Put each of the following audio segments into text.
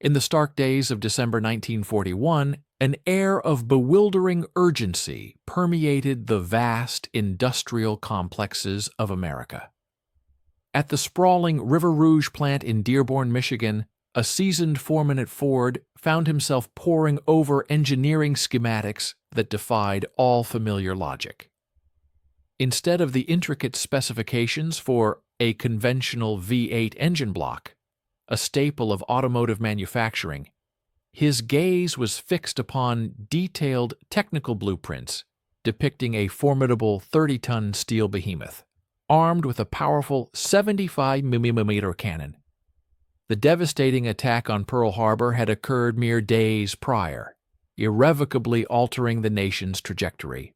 In the stark days of December 1941, an air of bewildering urgency permeated the vast industrial complexes of America. At the sprawling River Rouge plant in Dearborn, Michigan, a seasoned foreman at Ford found himself poring over engineering schematics that defied all familiar logic. Instead of the intricate specifications for a conventional V8 engine block, a staple of automotive manufacturing, his gaze was fixed upon detailed technical blueprints depicting a formidable 30-ton steel behemoth, armed with a powerful 75mm cannon. The devastating attack on Pearl Harbor had occurred mere days prior, irrevocably altering the nation's trajectory.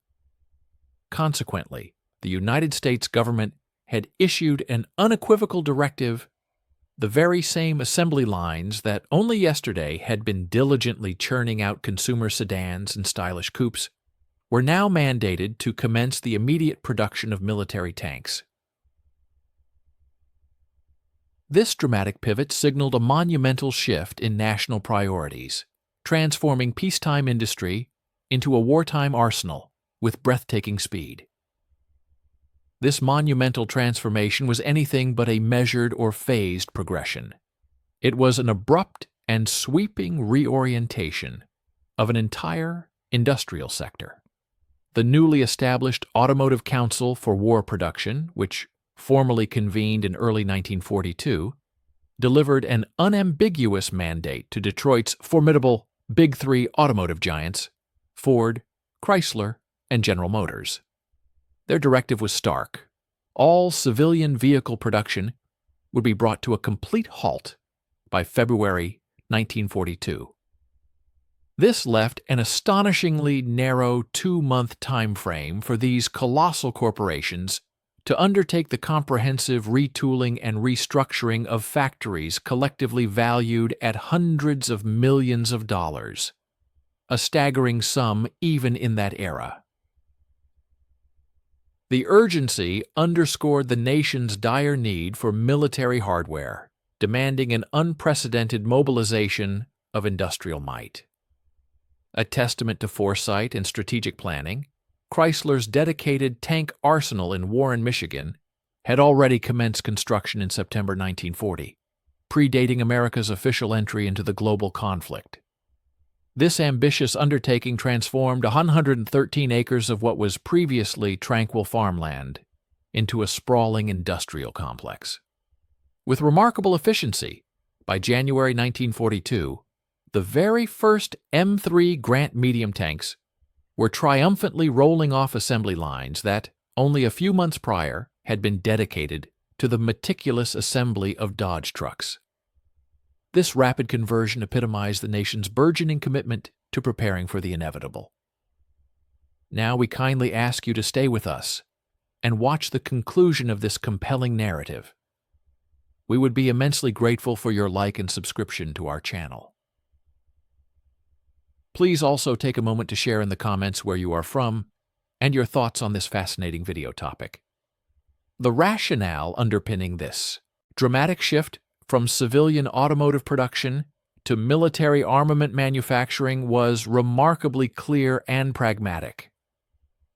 Consequently, the United States government had issued an unequivocal directive. The very same assembly lines that only yesterday had been diligently churning out consumer sedans and stylish coupes were now mandated to commence the immediate production of military tanks. This dramatic pivot signaled a monumental shift in national priorities, transforming peacetime industry into a wartime arsenal with breathtaking speed. This monumental transformation was anything but a measured or phased progression. It was an abrupt and sweeping reorientation of an entire industrial sector. The newly established Automotive Council for War Production, which formally convened in early 1942, delivered an unambiguous mandate to Detroit's formidable Big Three automotive giants, Ford, Chrysler, and General Motors. Their directive was stark. All civilian vehicle production would be brought to a complete halt by February 1942. This left an astonishingly narrow 2-month time frame for these colossal corporations to undertake the comprehensive retooling and restructuring of factories collectively valued at hundreds of millions of dollars, a staggering sum even in that era. The urgency underscored the nation's dire need for military hardware, demanding an unprecedented mobilization of industrial might. A testament to foresight and strategic planning, Chrysler's dedicated tank arsenal in Warren, Michigan, had already commenced construction in September 1940, predating America's official entry into the global conflict. This ambitious undertaking transformed 113 acres of what was previously tranquil farmland into a sprawling industrial complex. With remarkable efficiency, by January 1942, the very first M3 Grant medium tanks were triumphantly rolling off assembly lines that, only a few months prior, had been dedicated to the meticulous assembly of Dodge trucks. This rapid conversion epitomized the nation's burgeoning commitment to preparing for the inevitable. Now we kindly ask you to stay with us and watch the conclusion of this compelling narrative. We would be immensely grateful for your like and subscription to our channel. Please also take a moment to share in the comments where you are from and your thoughts on this fascinating video topic. The rationale underpinning this dramatic shift from civilian automotive production to military armament manufacturing was remarkably clear and pragmatic.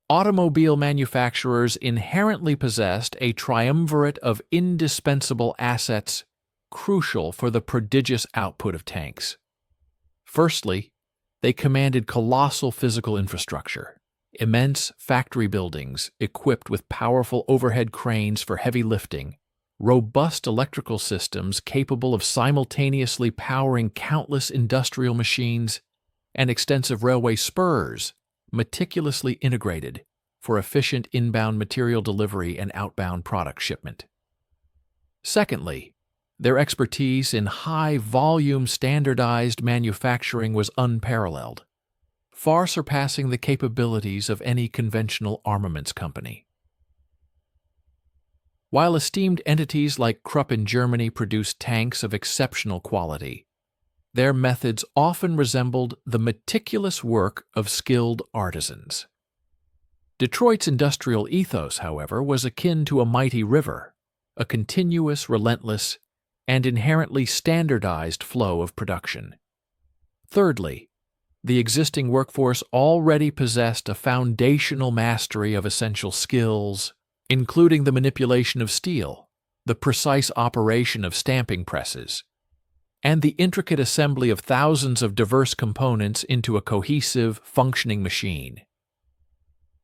Automobile manufacturers inherently possessed a triumvirate of indispensable assets crucial for the prodigious output of tanks. Firstly, they commanded colossal physical infrastructure, immense factory buildings equipped with powerful overhead cranes for heavy lifting, robust electrical systems capable of simultaneously powering countless industrial machines, and extensive railway spurs meticulously integrated for efficient inbound material delivery and outbound product shipment. Secondly, their expertise in high-volume standardized manufacturing was unparalleled, far surpassing the capabilities of any conventional armaments company. While esteemed entities like Krupp in Germany produced tanks of exceptional quality, their methods often resembled the meticulous work of skilled artisans. Detroit's industrial ethos, however, was akin to a mighty river, a continuous, relentless, and inherently standardized flow of production. Thirdly, the existing workforce already possessed a foundational mastery of essential skills, including the manipulation of steel, the precise operation of stamping presses, and the intricate assembly of thousands of diverse components into a cohesive, functioning machine.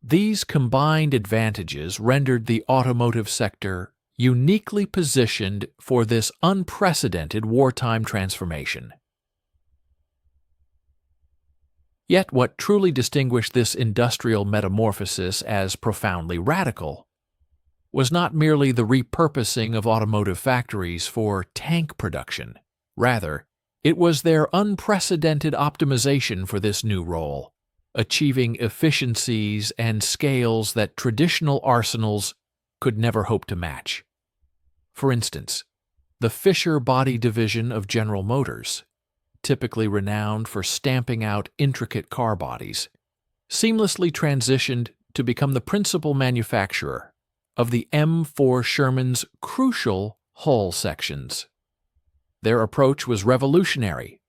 These combined advantages rendered the automotive sector uniquely positioned for this unprecedented wartime transformation. Yet what truly distinguished this industrial metamorphosis as profoundly radical was not merely the repurposing of automotive factories for tank production. Rather, it was their unprecedented optimization for this new role, achieving efficiencies and scales that traditional arsenals could never hope to match. For instance, the Fisher Body Division of General Motors, typically renowned for stamping out intricate car bodies, seamlessly transitioned to become the principal manufacturer of the M4 Sherman's crucial hull sections. Their approach was revolutionary.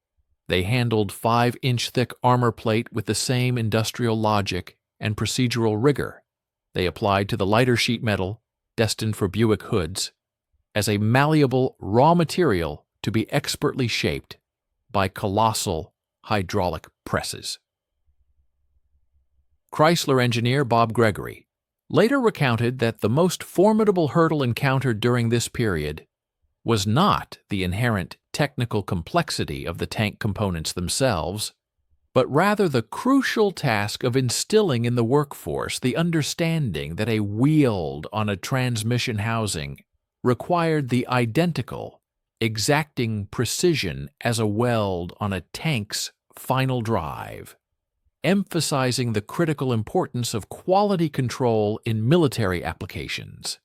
They handled 5-inch thick armor plate with the same industrial logic and procedural rigor they applied to the lighter sheet metal destined for Buick hoods, as a malleable raw material to be expertly shaped by colossal hydraulic presses. Chrysler engineer Bob Gregory later recounted that the most formidable hurdle encountered during this period was not the inherent technical complexity of the tank components themselves, but rather the crucial task of instilling in the workforce the understanding that a weld on a transmission housing required the identical, exacting precision as a weld on a tank's final drive, emphasizing the critical importance of quality control in military applications.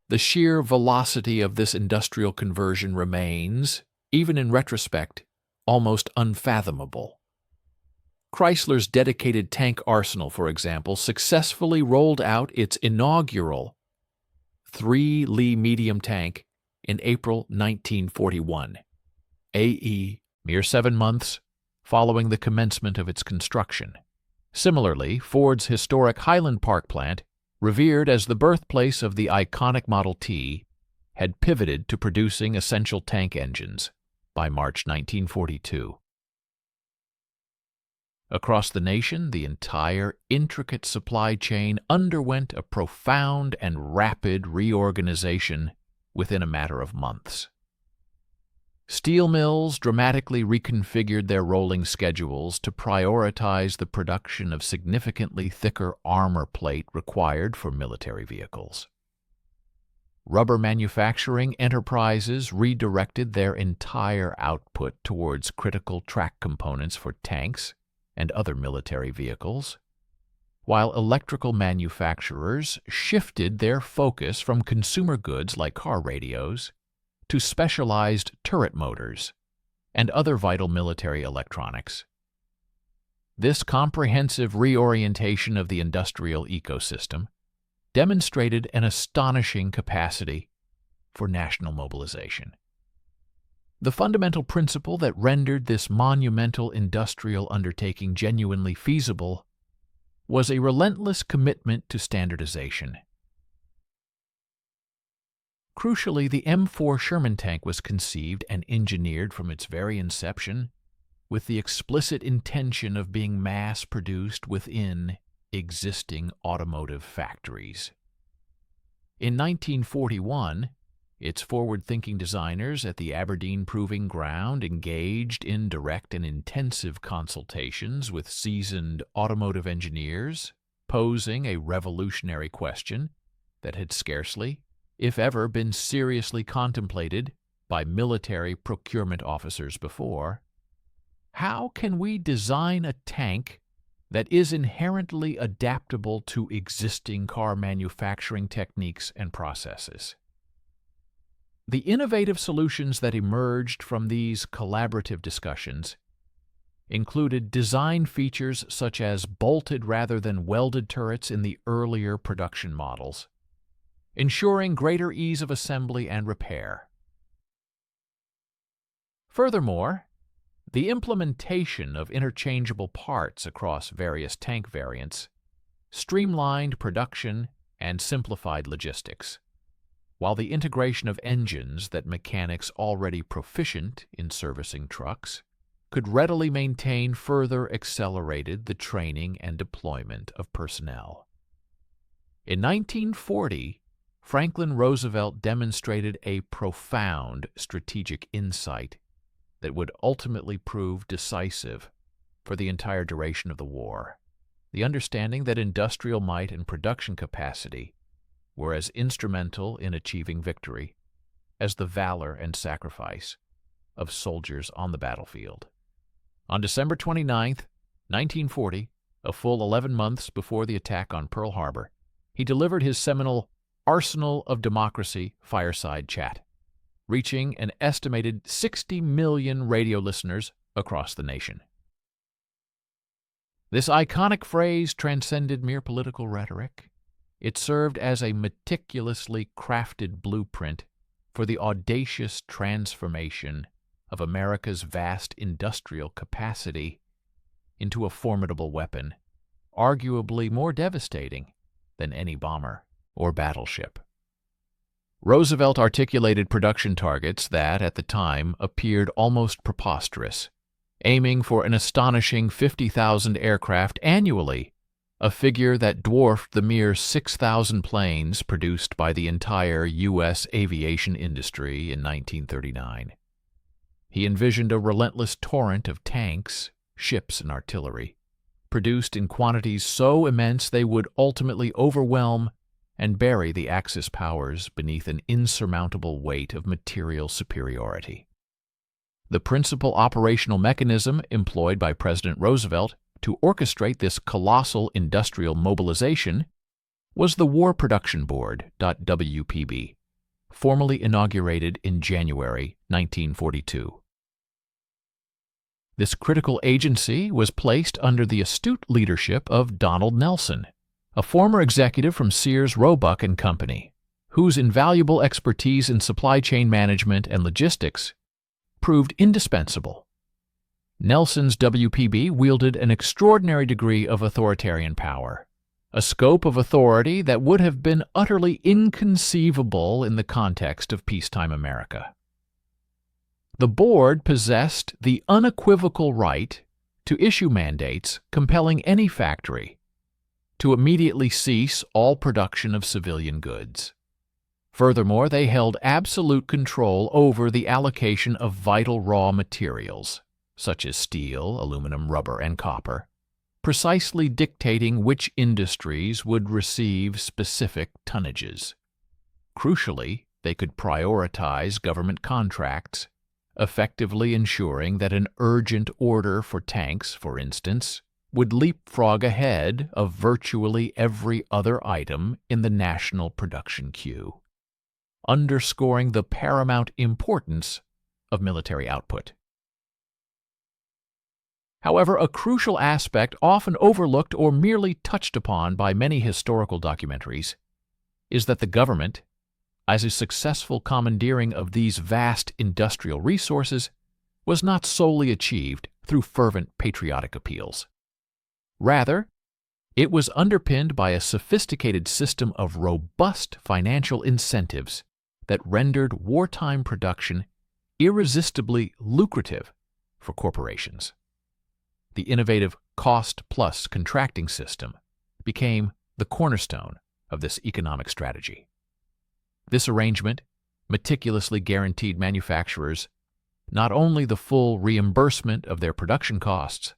The sheer velocity of this industrial conversion remains, even in retrospect, almost unfathomable. Chrysler's dedicated tank arsenal, for example, successfully rolled out its inaugural 3 Lee medium tank in April 1941, a.e. mere 7 months following the commencement of its construction. Similarly, Ford's historic Highland Park plant, revered as the birthplace of the iconic Model T, had pivoted to producing essential tank engines by March 1942. Across the nation, the entire intricate supply chain underwent a profound and rapid reorganization within a matter of months. Steel mills dramatically reconfigured their rolling schedules to prioritize the production of significantly thicker armor plate required for military vehicles. Rubber manufacturing enterprises redirected their entire output towards critical track components for tanks and other military vehicles, while electrical manufacturers shifted their focus from consumer goods like car radios to specialized turret motors and other vital military electronics. This comprehensive reorientation of the industrial ecosystem demonstrated an astonishing capacity for national mobilization. The fundamental principle that rendered this monumental industrial undertaking genuinely feasible was a relentless commitment to standardization. Crucially, the M4 Sherman tank was conceived and engineered from its very inception with the explicit intention of being mass-produced within existing automotive factories. In 1941, its forward-thinking designers at the Aberdeen Proving Ground engaged in direct and intensive consultations with seasoned automotive engineers, posing a revolutionary question that had scarcely, if ever, been seriously contemplated by military procurement officers before. How can we design a tank that is inherently adaptable to existing car manufacturing techniques and processes? The innovative solutions that emerged from these collaborative discussions included design features such as bolted rather than welded turrets in the earlier production models, ensuring greater ease of assembly and repair. Furthermore, the implementation of interchangeable parts across various tank variants streamlined production and simplified logistics, while the integration of engines that mechanics already proficient in servicing trucks could readily maintain further accelerated the training and deployment of personnel. In 1940, Franklin Roosevelt demonstrated a profound strategic insight that would ultimately prove decisive for the entire duration of the war. The understanding that industrial might and production capacity were as instrumental in achieving victory as the valor and sacrifice of soldiers on the battlefield. On December 29, 1940, a full 11 months before the attack on Pearl Harbor, he delivered his seminal Arsenal of Democracy fireside chat, reaching an estimated 60 million radio listeners across the nation. This iconic phrase transcended mere political rhetoric. It served as a meticulously crafted blueprint for the audacious transformation of America's vast industrial capacity into a formidable weapon, arguably more devastating than any bomber or battleship. Roosevelt articulated production targets that, at the time, appeared almost preposterous, aiming for an astonishing 50,000 aircraft annually, a figure that dwarfed the mere 6,000 planes produced by the entire U.S. aviation industry in 1939. He envisioned a relentless torrent of tanks, ships, and artillery, produced in quantities so immense they would ultimately overwhelm and bury the Axis powers beneath an insurmountable weight of material superiority. The principal operational mechanism employed by President Roosevelt to orchestrate this colossal industrial mobilization was the War Production Board, WPB, formally inaugurated in January 1942. This critical agency was placed under the astute leadership of Donald Nelson, a former executive from Sears, Roebuck and Company, whose invaluable expertise in supply chain management and logistics proved indispensable. Nelson's WPB wielded an extraordinary degree of authoritarian power, a scope of authority that would have been utterly inconceivable in the context of peacetime America. The board possessed the unequivocal right to issue mandates compelling any factory to immediately cease all production of civilian goods. Furthermore, they held absolute control over the allocation of vital raw materials, such as steel, aluminum, rubber, and copper, precisely dictating which industries would receive specific tonnages. Crucially, they could prioritize government contracts, effectively ensuring that an urgent order for tanks, for instance, would leapfrog ahead of virtually every other item in the national production queue, underscoring the paramount importance of military output. However, a crucial aspect often overlooked or merely touched upon by many historical documentaries is that the government, as a successful commandeering of these vast industrial resources, was not solely achieved through fervent patriotic appeals. Rather, it was underpinned by a sophisticated system of robust financial incentives that rendered wartime production irresistibly lucrative for corporations. The innovative cost-plus contracting system became the cornerstone of this economic strategy. This arrangement meticulously guaranteed manufacturers not only the full reimbursement of their production costs,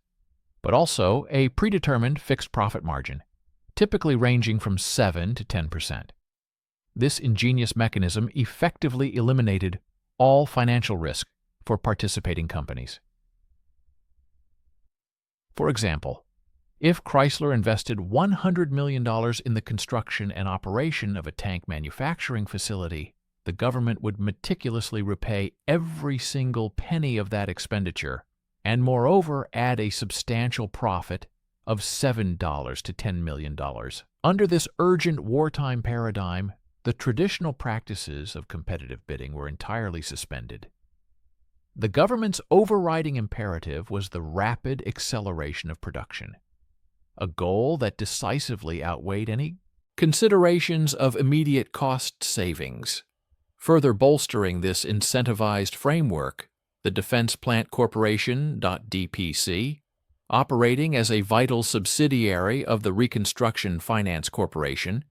but also a predetermined fixed profit margin, typically ranging from 7 to 10%. This ingenious mechanism effectively eliminated all financial risk for participating companies. For example, if Chrysler invested $100 million in the construction and operation of a tank manufacturing facility, the government would meticulously repay every single penny of that expenditure and moreover add a substantial profit of $7 to $10 million. Under this urgent wartime paradigm, the traditional practices of competitive bidding were entirely suspended. The government's overriding imperative was the rapid acceleration of production, a goal that decisively outweighed any considerations of immediate cost savings. Further bolstering this incentivized framework, the Defense Plant Corporation (DPC), operating as a vital subsidiary of the Reconstruction Finance Corporation,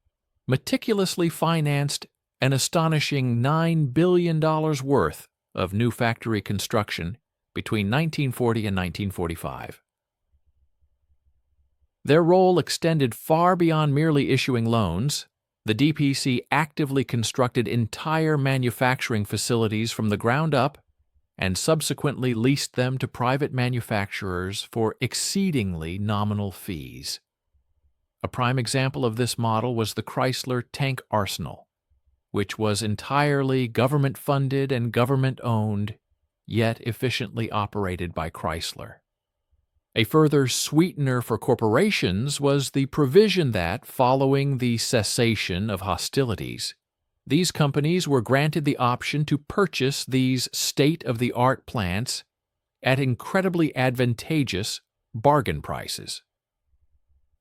meticulously financed an astonishing $9 billion worth of new factory construction between 1940 and 1945. Their role extended far beyond merely issuing loans. The DPC actively constructed entire manufacturing facilities from the ground up and subsequently leased them to private manufacturers for exceedingly nominal fees. A prime example of this model was the Chrysler Tank Arsenal, which was entirely government-funded and government-owned, yet efficiently operated by Chrysler. A further sweetener for corporations was the provision that, following the cessation of hostilities, these companies were granted the option to purchase these state-of-the-art plants at incredibly advantageous bargain prices.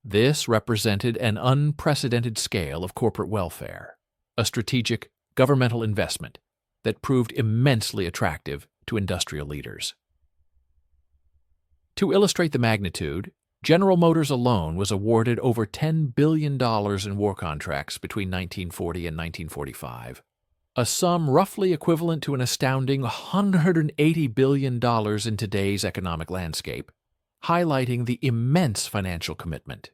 This represented an unprecedented scale of corporate welfare, a strategic governmental investment that proved immensely attractive to industrial leaders. To illustrate the magnitude, General Motors alone was awarded over $10 billion in war contracts between 1940 and 1945, a sum roughly equivalent to an astounding $180 billion in today's economic landscape, highlighting the immense financial commitment.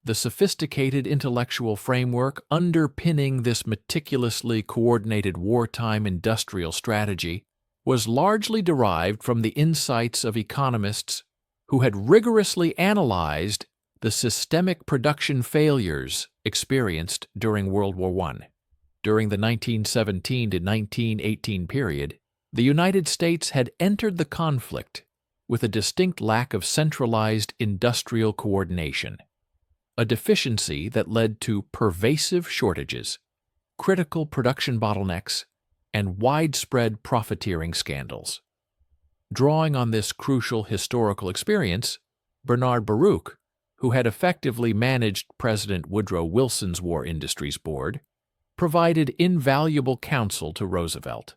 The sophisticated intellectual framework underpinning this meticulously coordinated wartime industrial strategy was largely derived from the insights of economists who had rigorously analyzed the systemic production failures experienced during World War I. During the 1917 to 1918 period, the United States had entered the conflict with a distinct lack of centralized industrial coordination, a deficiency that led to pervasive shortages, critical production bottlenecks, and widespread profiteering scandals. Drawing on this crucial historical experience, Bernard Baruch, who had effectively managed President Woodrow Wilson's War Industries Board, provided invaluable counsel to Roosevelt.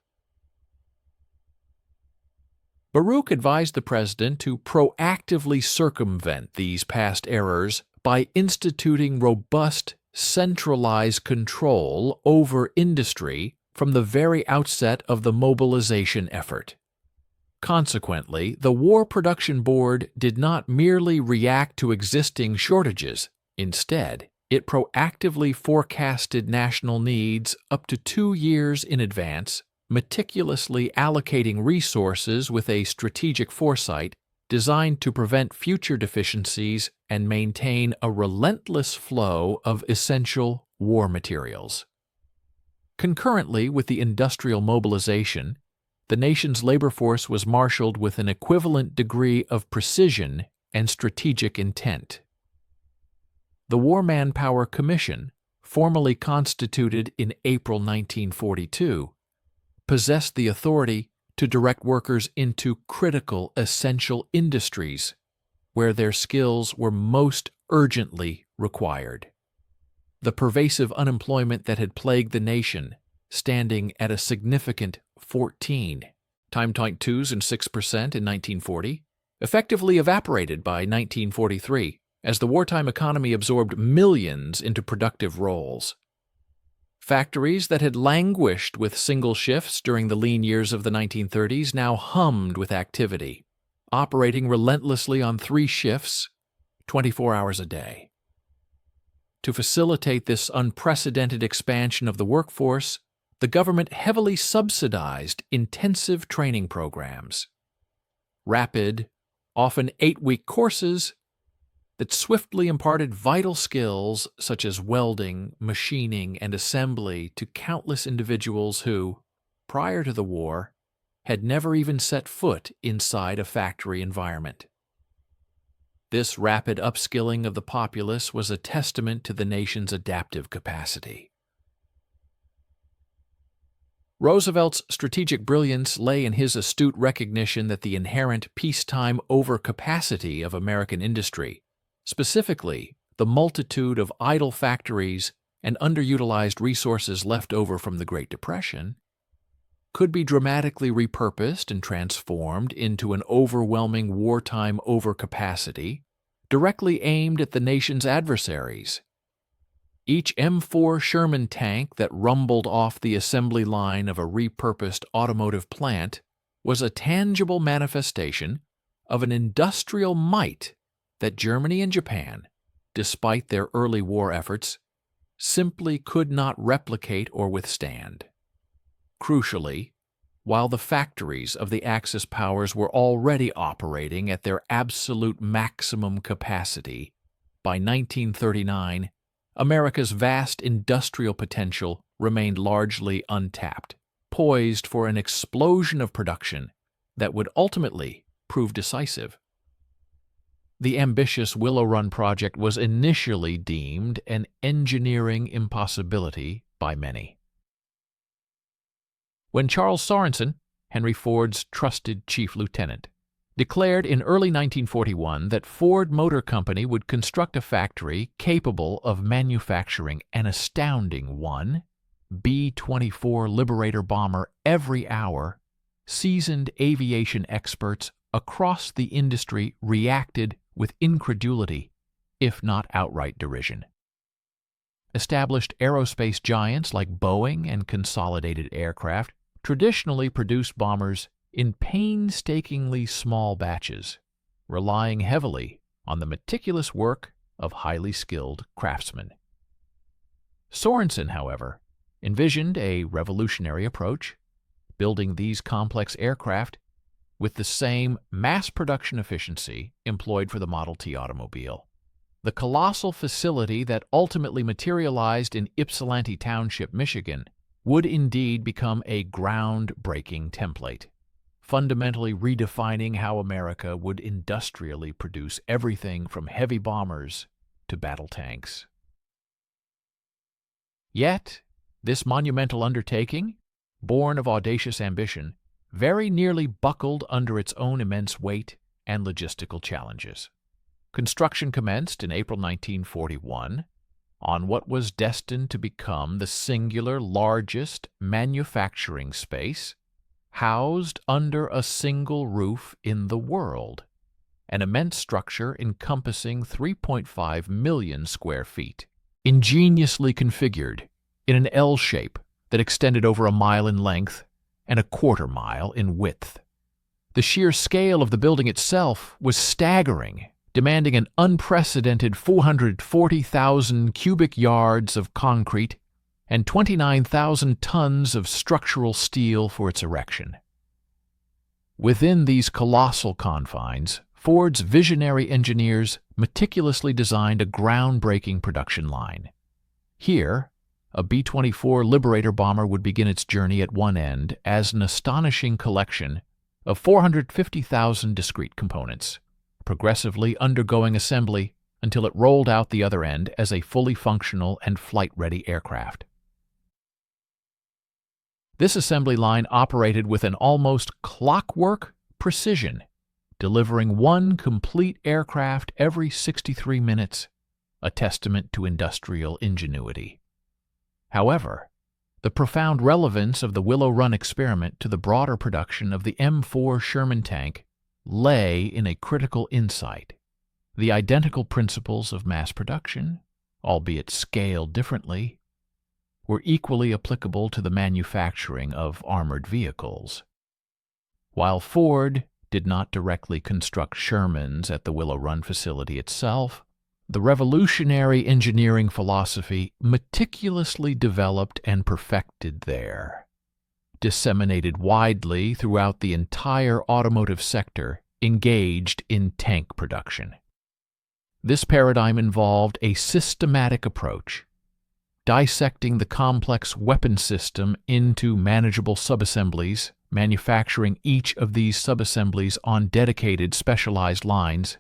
Baruch advised the president to proactively circumvent these past errors by instituting robust, centralized control over industry from the very outset of the mobilization effort. Consequently, the War Production Board did not merely react to existing shortages. Instead, it proactively forecasted national needs up to 2 years in advance, meticulously allocating resources with a strategic foresight designed to prevent future deficiencies and maintain a relentless flow of essential war materials. Concurrently with the industrial mobilization, the nation's labor force was marshaled with an equivalent degree of precision and strategic intent. The War Manpower Commission, formally constituted in April 1942, possessed the authority to direct workers into critical, essential industries where their skills were most urgently required. The pervasive unemployment that had plagued the nation, standing at a significant 14, time-point 2s and 6% in 1940, effectively evaporated by 1943 as the wartime economy absorbed millions into productive roles. Factories that had languished with single shifts during the lean years of the 1930s now hummed with activity, operating relentlessly on 3 shifts, 24 hours a day. To facilitate this unprecedented expansion of the workforce, the government heavily subsidized intensive training programs. Rapid, often 8-week courses that swiftly imparted vital skills such as welding, machining, and assembly to countless individuals who, prior to the war, had never even set foot inside a factory environment. This rapid upskilling of the populace was a testament to the nation's adaptive capacity. Roosevelt's strategic brilliance lay in his astute recognition that the inherent peacetime overcapacity of American industry, specifically the multitude of idle factories and underutilized resources left over from the Great Depression, could be dramatically repurposed and transformed into an overwhelming wartime overcapacity directly aimed at the nation's adversaries. Each M4 Sherman tank that rumbled off the assembly line of a repurposed automotive plant was a tangible manifestation of an industrial might that Germany and Japan, despite their early war efforts, simply could not replicate or withstand. Crucially, while the factories of the Axis powers were already operating at their absolute maximum capacity, by 1939, America's vast industrial potential remained largely untapped, poised for an explosion of production that would ultimately prove decisive. The ambitious Willow Run project was initially deemed an engineering impossibility by many. When Charles Sorensen, Henry Ford's trusted chief lieutenant, declared in early 1941 that Ford Motor Company would construct a factory capable of manufacturing an astounding one B-24 Liberator bomber every hour, seasoned aviation experts across the industry reacted with incredulity, if not outright derision. Established aerospace giants like Boeing and Consolidated Aircraft traditionally produced bombers in painstakingly small batches, relying heavily on the meticulous work of highly skilled craftsmen. Sorensen, however, envisioned a revolutionary approach, building these complex aircraft with the same mass production efficiency employed for the Model T automobile. The colossal facility that ultimately materialized in Ypsilanti Township, Michigan, would indeed become a groundbreaking template, fundamentally redefining how America would industrially produce everything from heavy bombers to battle tanks. Yet, this monumental undertaking, born of audacious ambition, very nearly buckled under its own immense weight and logistical challenges. Construction commenced in April 1941 on what was destined to become the singular largest manufacturing space housed under a single roof in the world, an immense structure encompassing 3.5 million square feet, ingeniously configured in an L shape that extended over a mile in length and a quarter-mile in width. The sheer scale of the building itself was staggering, demanding an unprecedented 440,000 cubic yards of concrete and 29,000 tons of structural steel for its erection. Within these colossal confines, Ford's visionary engineers meticulously designed a groundbreaking production line. Here, a B-24 Liberator bomber would begin its journey at one end as an astonishing collection of 450,000 discrete components, progressively undergoing assembly until it rolled out the other end as a fully functional and flight-ready aircraft. This assembly line operated with an almost clockwork precision, delivering one complete aircraft every 63 minutes, a testament to industrial ingenuity. However, the profound relevance of the Willow Run experiment to the broader production of the M4 Sherman tank lay in a critical insight. The identical principles of mass production, albeit scaled differently, were equally applicable to the manufacturing of armored vehicles. While Ford did not directly construct Shermans at the Willow Run facility itself, the revolutionary engineering philosophy meticulously developed and perfected there, disseminated widely throughout the entire automotive sector engaged in tank production. This paradigm involved a systematic approach, dissecting the complex weapon system into manageable subassemblies, manufacturing each of these subassemblies on dedicated specialized lines,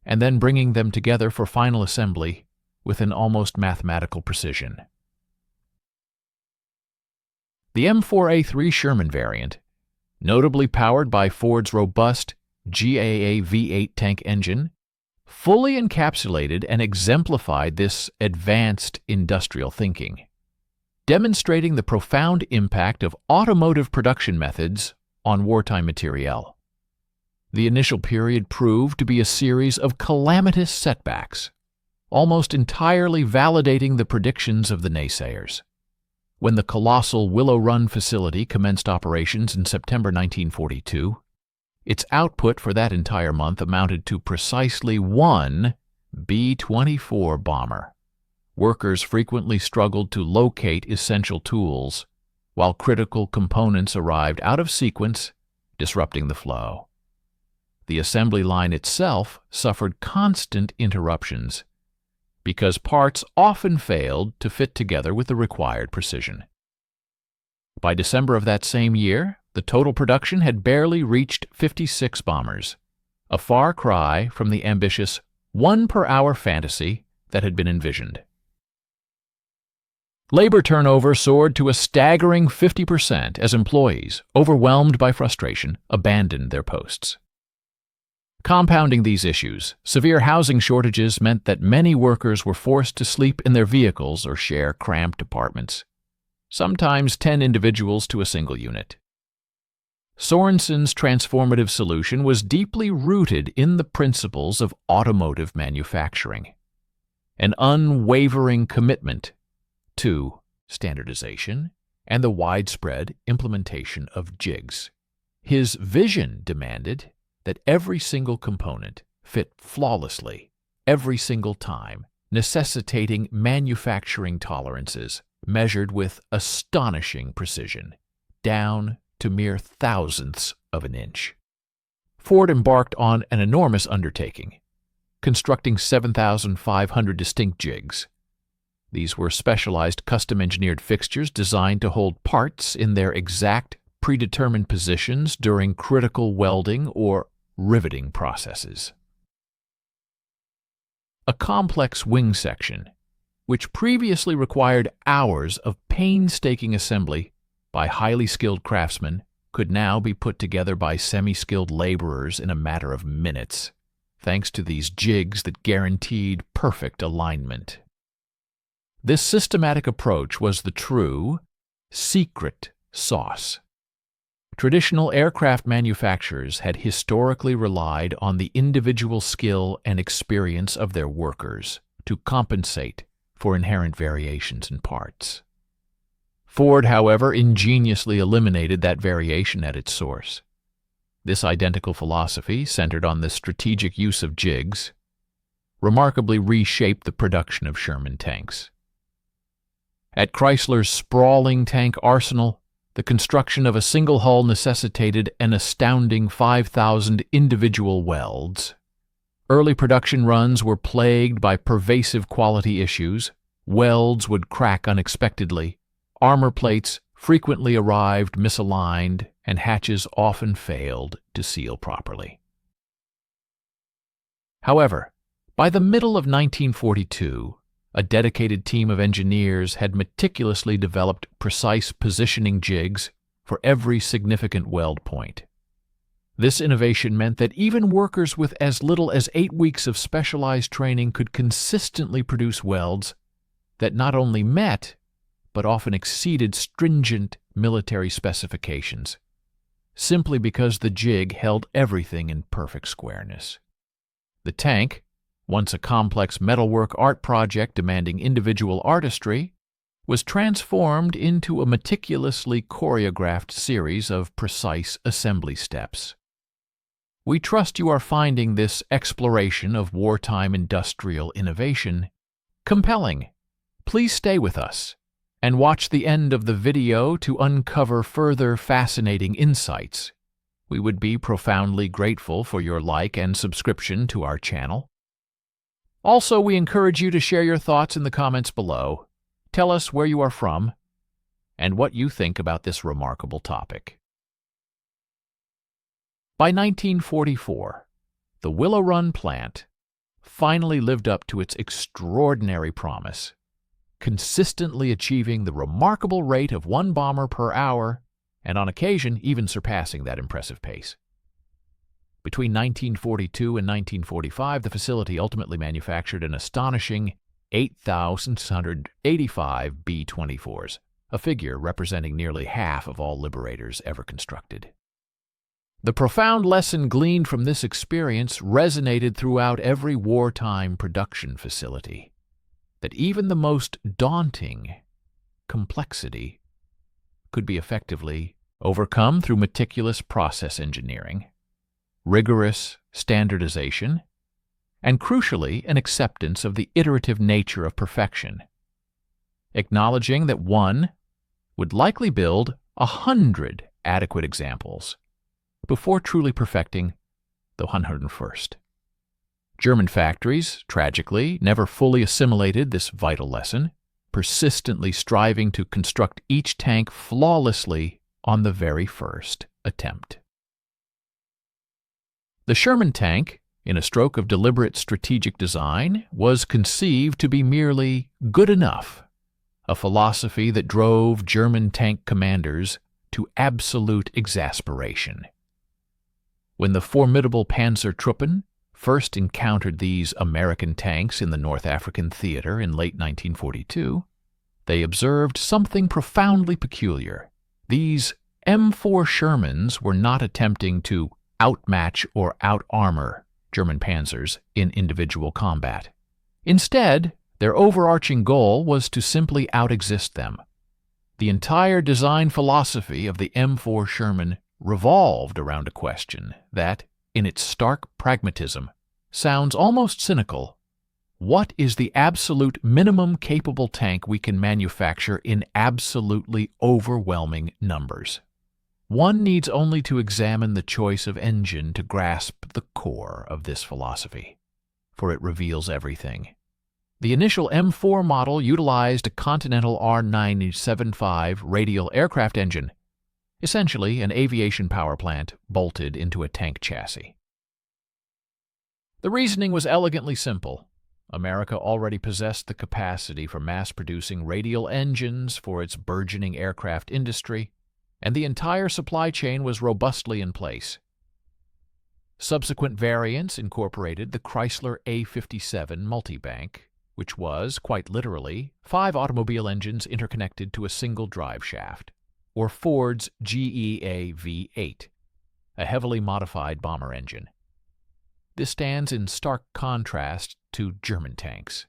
and then bringing them together for final assembly with an almost mathematical precision. The M4A3 Sherman variant, notably powered by Ford's robust GAA V8 tank engine, fully encapsulated and exemplified this advanced industrial thinking, demonstrating the profound impact of automotive production methods on wartime materiel. The initial period proved to be a series of calamitous setbacks, almost entirely validating the predictions of the naysayers. When the colossal Willow Run facility commenced operations in September 1942, its output for that entire month amounted to precisely one B-24 bomber. Workers frequently struggled to locate essential tools, while critical components arrived out of sequence, disrupting the flow. The assembly line itself suffered constant interruptions because parts often failed to fit together with the required precision. By December of that same year, the total production had barely reached 56 bombers, a far cry from the ambitious one-per-hour fantasy that had been envisioned. Labor turnover soared to a staggering 50% as employees, overwhelmed by frustration, abandoned their posts. Compounding these issues, severe housing shortages meant that many workers were forced to sleep in their vehicles or share cramped apartments, sometimes 10 individuals to a single unit. Sorensen's transformative solution was deeply rooted in the principles of automotive manufacturing, an unwavering commitment to standardization and the widespread implementation of jigs. His vision demanded that every single component fit flawlessly every single time, necessitating manufacturing tolerances measured with astonishing precision, down to mere thousandths of an inch. Ford embarked on an enormous undertaking, constructing 7,500 distinct jigs. These were specialized custom-engineered fixtures designed to hold parts in their exact predetermined positions during critical welding or riveting processes. A complex wing section, which previously required hours of painstaking assembly by highly skilled craftsmen, could now be put together by semi-skilled laborers in a matter of minutes, thanks to these jigs that guaranteed perfect alignment. This systematic approach was the true, secret sauce. Traditional aircraft manufacturers had historically relied on the individual skill and experience of their workers to compensate for inherent variations in parts. Ford, however, ingeniously eliminated that variation at its source. This identical philosophy, centered on the strategic use of jigs, remarkably reshaped the production of Sherman tanks. At Chrysler's sprawling tank arsenal, the construction of a single hull necessitated an astounding 5,000 individual welds. Early production runs were plagued by pervasive quality issues. Welds would crack unexpectedly, armor plates frequently arrived misaligned, and hatches often failed to seal properly. However, by the middle of 1942, a dedicated team of engineers had meticulously developed precise positioning jigs for every significant weld point. This innovation meant that even workers with as little as 8 weeks of specialized training could consistently produce welds that not only met, but often exceeded stringent military specifications, simply because the jig held everything in perfect squareness. The tank, once a complex metalwork art project demanding individual artistry, was transformed into a meticulously choreographed series of precise assembly steps. We trust you are finding this exploration of wartime industrial innovation compelling. Please stay with us and watch the end of the video to uncover further fascinating insights. We would be profoundly grateful for your like and subscription to our channel. Also, we encourage you to share your thoughts in the comments below. Tell us where you are from and what you think about this remarkable topic. By 1944, the Willow Run plant finally lived up to its extraordinary promise, consistently achieving the remarkable rate of 1 bomber per hour, and on occasion even surpassing that impressive pace. Between 1942 and 1945, the facility ultimately manufactured an astonishing 8,685 B-24s, a figure representing nearly half of all Liberators ever constructed. The profound lesson gleaned from this experience resonated throughout every wartime production facility, that even the most daunting complexity could be effectively overcome through meticulous process engineering, rigorous standardization, and crucially, an acceptance of the iterative nature of perfection, acknowledging that one would likely build 100 adequate examples before truly perfecting the 101st. German factories, tragically, never fully assimilated this vital lesson, persistently striving to construct each tank flawlessly on the very first attempt. The Sherman tank, in a stroke of deliberate strategic design, was conceived to be merely good enough, a philosophy that drove German tank commanders to absolute exasperation. When the formidable Panzertruppen first encountered these American tanks in the North African theater in late 1942, they observed something profoundly peculiar. These M4 Shermans were not attempting to outmatch or out-armor German panzers in individual combat. Instead, their overarching goal was to simply outexist them. The entire design philosophy of the M4 Sherman revolved around a question that, in its stark pragmatism, sounds almost cynical. What is the absolute minimum capable tank we can manufacture in absolutely overwhelming numbers? One needs only to examine the choice of engine to grasp the core of this philosophy, for it reveals everything. The initial M4 model utilized a Continental R975 radial aircraft engine, essentially an aviation power plant bolted into a tank chassis. The reasoning was elegantly simple. America already possessed the capacity for mass-producing radial engines for its burgeoning aircraft industry, and the entire supply chain was robustly in place. Subsequent variants incorporated the Chrysler A57 multibank, which was, quite literally, 5 automobile engines interconnected to a single drive shaft, or Ford's GEA V8, a heavily modified bomber engine. This stands in stark contrast to German tanks.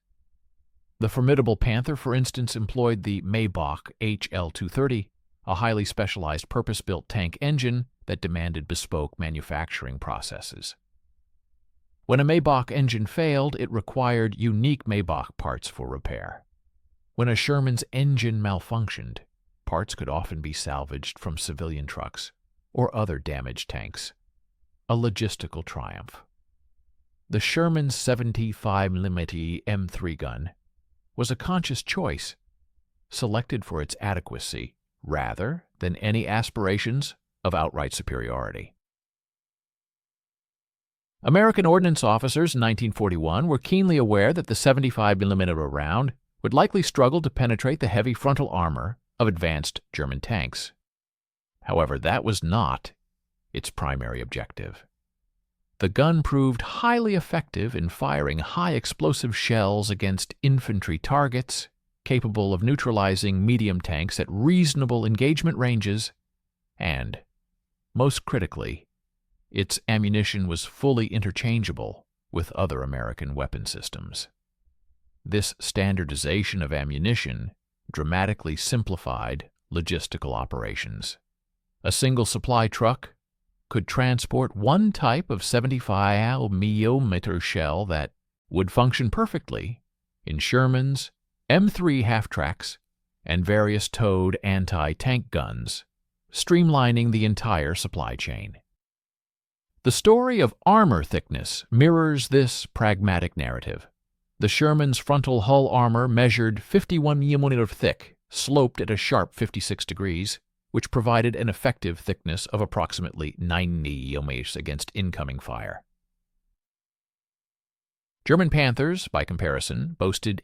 The formidable Panther, for instance, employed the Maybach HL230, a highly specialized purpose-built tank engine that demanded bespoke manufacturing processes. When a Maybach engine failed, it required unique Maybach parts for repair. When a Sherman's engine malfunctioned, parts could often be salvaged from civilian trucks or other damaged tanks. A logistical triumph. The Sherman's 75mm M3 gun was a conscious choice, selected for its adequacy rather than any aspirations of outright superiority. American ordnance officers in 1941 were keenly aware that the 75mm round would likely struggle to penetrate the heavy frontal armor of advanced German tanks. However, that was not its primary objective. The gun proved highly effective in firing high-explosive shells against infantry targets, capable of neutralizing medium tanks at reasonable engagement ranges, and, most critically, its ammunition was fully interchangeable with other American weapon systems. This standardization of ammunition dramatically simplified logistical operations. A single supply truck could transport one type of 75mm shell that would function perfectly in Shermans, M3 half-tracks, and various towed anti-tank guns, streamlining the entire supply chain. The story of armor thickness mirrors this pragmatic narrative. The Sherman's frontal hull armor measured 51mm thick, sloped at a sharp 56 degrees, which provided an effective thickness of approximately 90mm against incoming fire. German Panthers, by comparison, boasted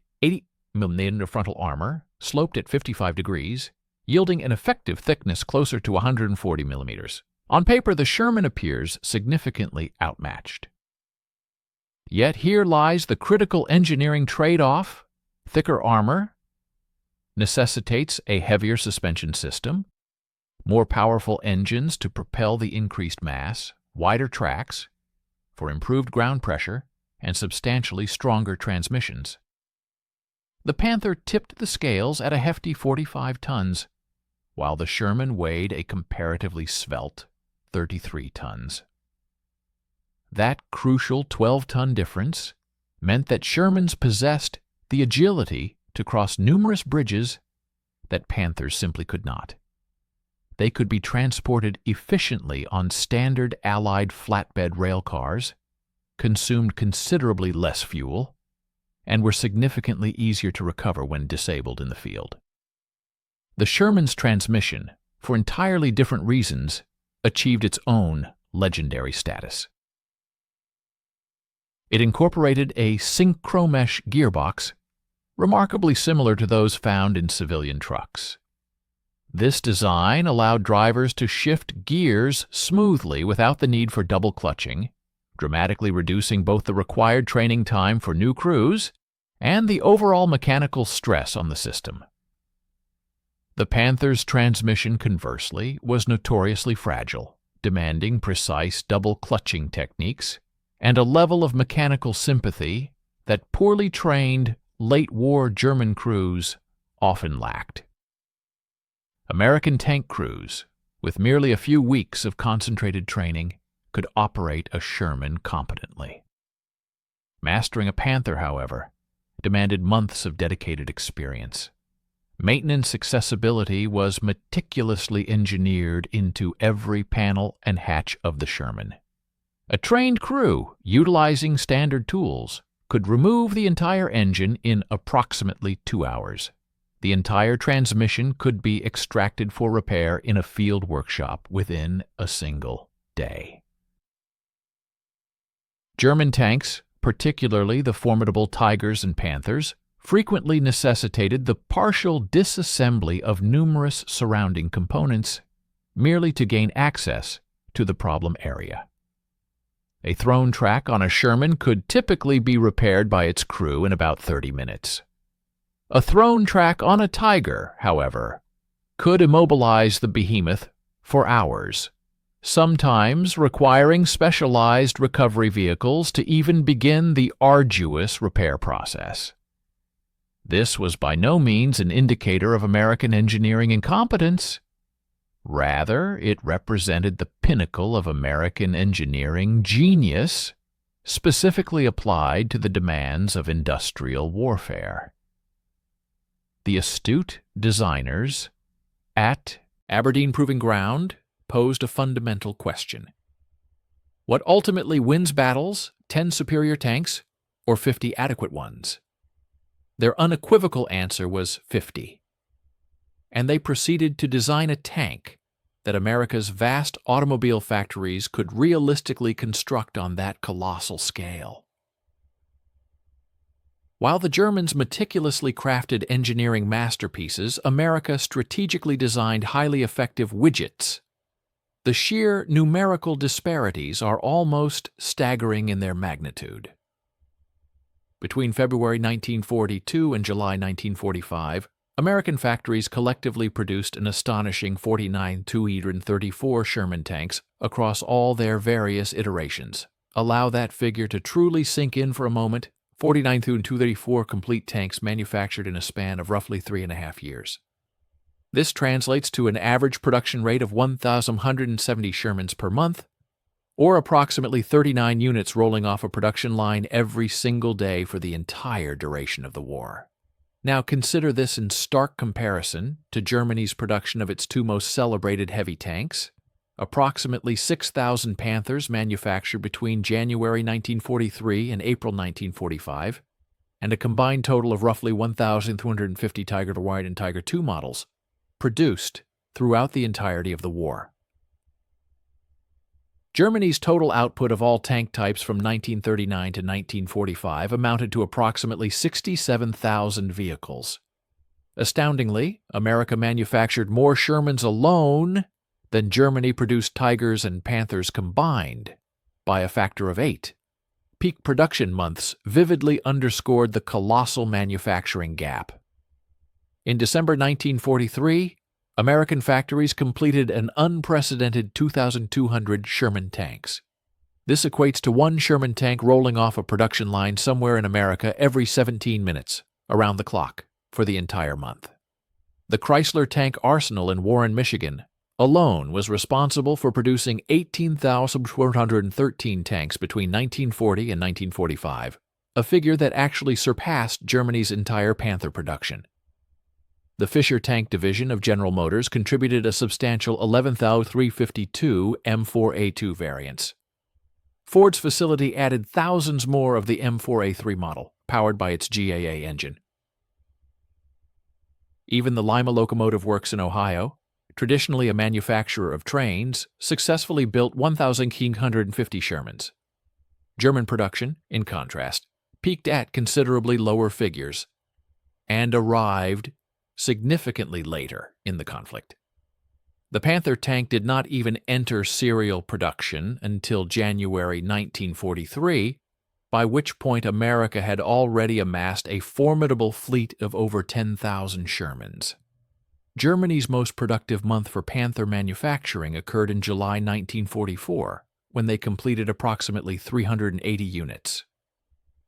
made of frontal armor, sloped at 55 degrees, yielding an effective thickness closer to 140 millimeters. On paper, the Sherman appears significantly outmatched. Yet here lies the critical engineering trade-off. Thicker armor necessitates a heavier suspension system, more powerful engines to propel the increased mass, wider tracks for improved ground pressure, and substantially stronger transmissions. The Panther tipped the scales at a hefty 45 tons, while the Sherman weighed a comparatively svelte 33 tons. That crucial 12-ton difference meant that Shermans possessed the agility to cross numerous bridges that Panthers simply could not. They could be transported efficiently on standard Allied flatbed rail cars, consumed considerably less fuel, and were significantly easier to recover when disabled in the field. The Sherman's transmission, for entirely different reasons, achieved its own legendary status. It incorporated a synchromesh gearbox, remarkably similar to those found in civilian trucks. This design allowed drivers to shift gears smoothly without the need for double clutching, dramatically reducing both the required training time for new crews and the overall mechanical stress on the system. The Panther's transmission, conversely, was notoriously fragile, demanding precise double-clutching techniques and a level of mechanical sympathy that poorly trained, late-war German crews often lacked. American tank crews, with merely a few weeks of concentrated training, could operate a Sherman competently. Mastering a Panther, however, demanded months of dedicated experience. Maintenance accessibility was meticulously engineered into every panel and hatch of the Sherman. A trained crew, utilizing standard tools, could remove the entire engine in approximately 2 hours. The entire transmission could be extracted for repair in a field workshop within a single day. German tanks, particularly the formidable Tigers and Panthers, frequently necessitated the partial disassembly of numerous surrounding components merely to gain access to the problem area. A thrown track on a Sherman could typically be repaired by its crew in about 30 minutes. A thrown track on a Tiger, however, could immobilize the behemoth for hours, sometimes requiring specialized recovery vehicles to even begin the arduous repair process. This was by no means an indicator of American engineering incompetence. Rather, it represented the pinnacle of American engineering genius, specifically applied to the demands of industrial warfare. The astute designers at Aberdeen Proving Ground posed a fundamental question. What ultimately wins battles, 10 superior tanks or 50 adequate ones? Their unequivocal answer was 50. And they proceeded to design a tank that America's vast automobile factories could realistically construct on that colossal scale. While the Germans meticulously crafted engineering masterpieces, America strategically designed highly effective widgets. The sheer numerical disparities are almost staggering in their magnitude. Between February 1942 and July 1945, American factories collectively produced an astonishing 49 234 Sherman tanks across all their various iterations. Allow that figure to truly sink in for a moment. 49 234 complete tanks manufactured in a span of roughly 3.5 years. This translates to an average production rate of 1,170 Shermans per month, or approximately 39 units rolling off a production line every single day for the entire duration of the war. Now consider this in stark comparison to Germany's production of its two most celebrated heavy tanks, approximately 6,000 Panthers manufactured between January 1943 and April 1945, and a combined total of roughly 1,350 Tiger Wide and Tiger II models produced throughout the entirety of the war. Germany's total output of all tank types from 1939 to 1945 amounted to approximately 67,000 vehicles. Astoundingly, America manufactured more Shermans alone than Germany produced Tigers and Panthers combined, by a factor of 8. Peak production months vividly underscored the colossal manufacturing gap. In December 1943, American factories completed an unprecedented 2,200 Sherman tanks. This equates to one Sherman tank rolling off a production line somewhere in America every 17 minutes, around the clock, for the entire month. The Chrysler Tank Arsenal in Warren, Michigan, alone was responsible for producing 18,413 tanks between 1940 and 1945, a figure that actually surpassed Germany's entire Panther production. The Fisher Tank Division of General Motors contributed a substantial 11,352 M4A2 variants. Ford's facility added thousands more of the M4A3 model, powered by its GAA engine. Even the Lima Locomotive Works in Ohio, traditionally a manufacturer of trains, successfully built 1,150 Shermans. German production, in contrast, peaked at considerably lower figures and arrived significantly later in the conflict. The Panther tank did not even enter serial production until January 1943, by which point America had already amassed a formidable fleet of over 10,000 Shermans. Germany's most productive month for Panther manufacturing occurred in July 1944, when they completed approximately 380 units.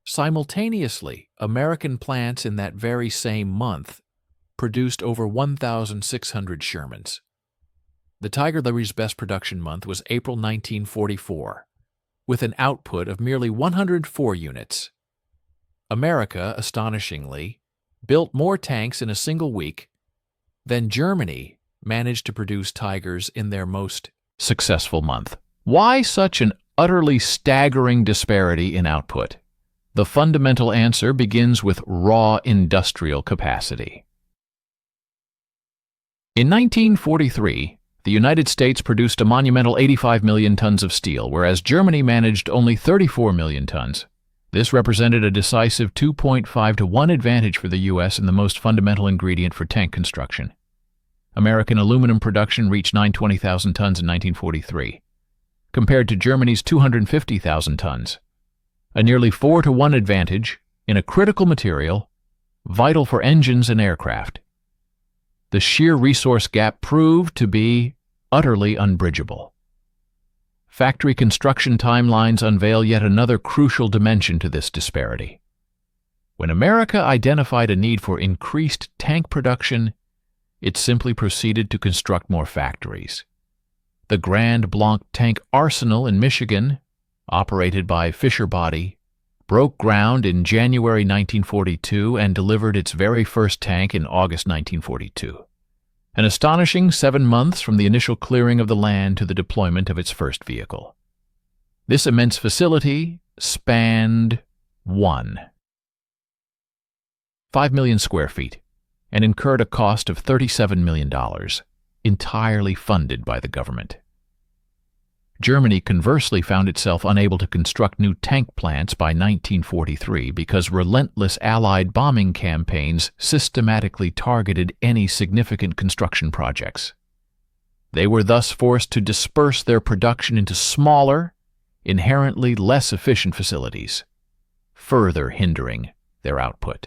Simultaneously, American plants in that very same month produced over 1,600 Shermans. The Tiger's best production month was April 1944, with an output of merely 104 units. America, astonishingly, built more tanks in a single week than Germany managed to produce Tigers in their most successful month. Why such an utterly staggering disparity in output? The fundamental answer begins with raw industrial capacity. In 1943, the United States produced a monumental 85 million tons of steel, whereas Germany managed only 34 million tons. This represented a decisive 2.5 to 1 advantage for the U.S. in the most fundamental ingredient for tank construction. American aluminum production reached 920,000 tons in 1943, compared to Germany's 250,000 tons. A nearly 4 to 1 advantage in a critical material vital for engines and aircraft. The sheer resource gap proved to be utterly unbridgeable. Factory construction timelines unveil yet another crucial dimension to this disparity. When America identified a need for increased tank production, it simply proceeded to construct more factories. The Grand Blanc Tank Arsenal in Michigan, operated by Fisher Body, broke ground in January 1942 and delivered its very first tank in August 1942. An astonishing 7 months from the initial clearing of the land to the deployment of its first vehicle. This immense facility spanned 5 million square feet and incurred a cost of $37 million, entirely funded by the government. Germany conversely found itself unable to construct new tank plants by 1943 because relentless Allied bombing campaigns systematically targeted any significant construction projects. They were thus forced to disperse their production into smaller, inherently less efficient facilities, further hindering their output.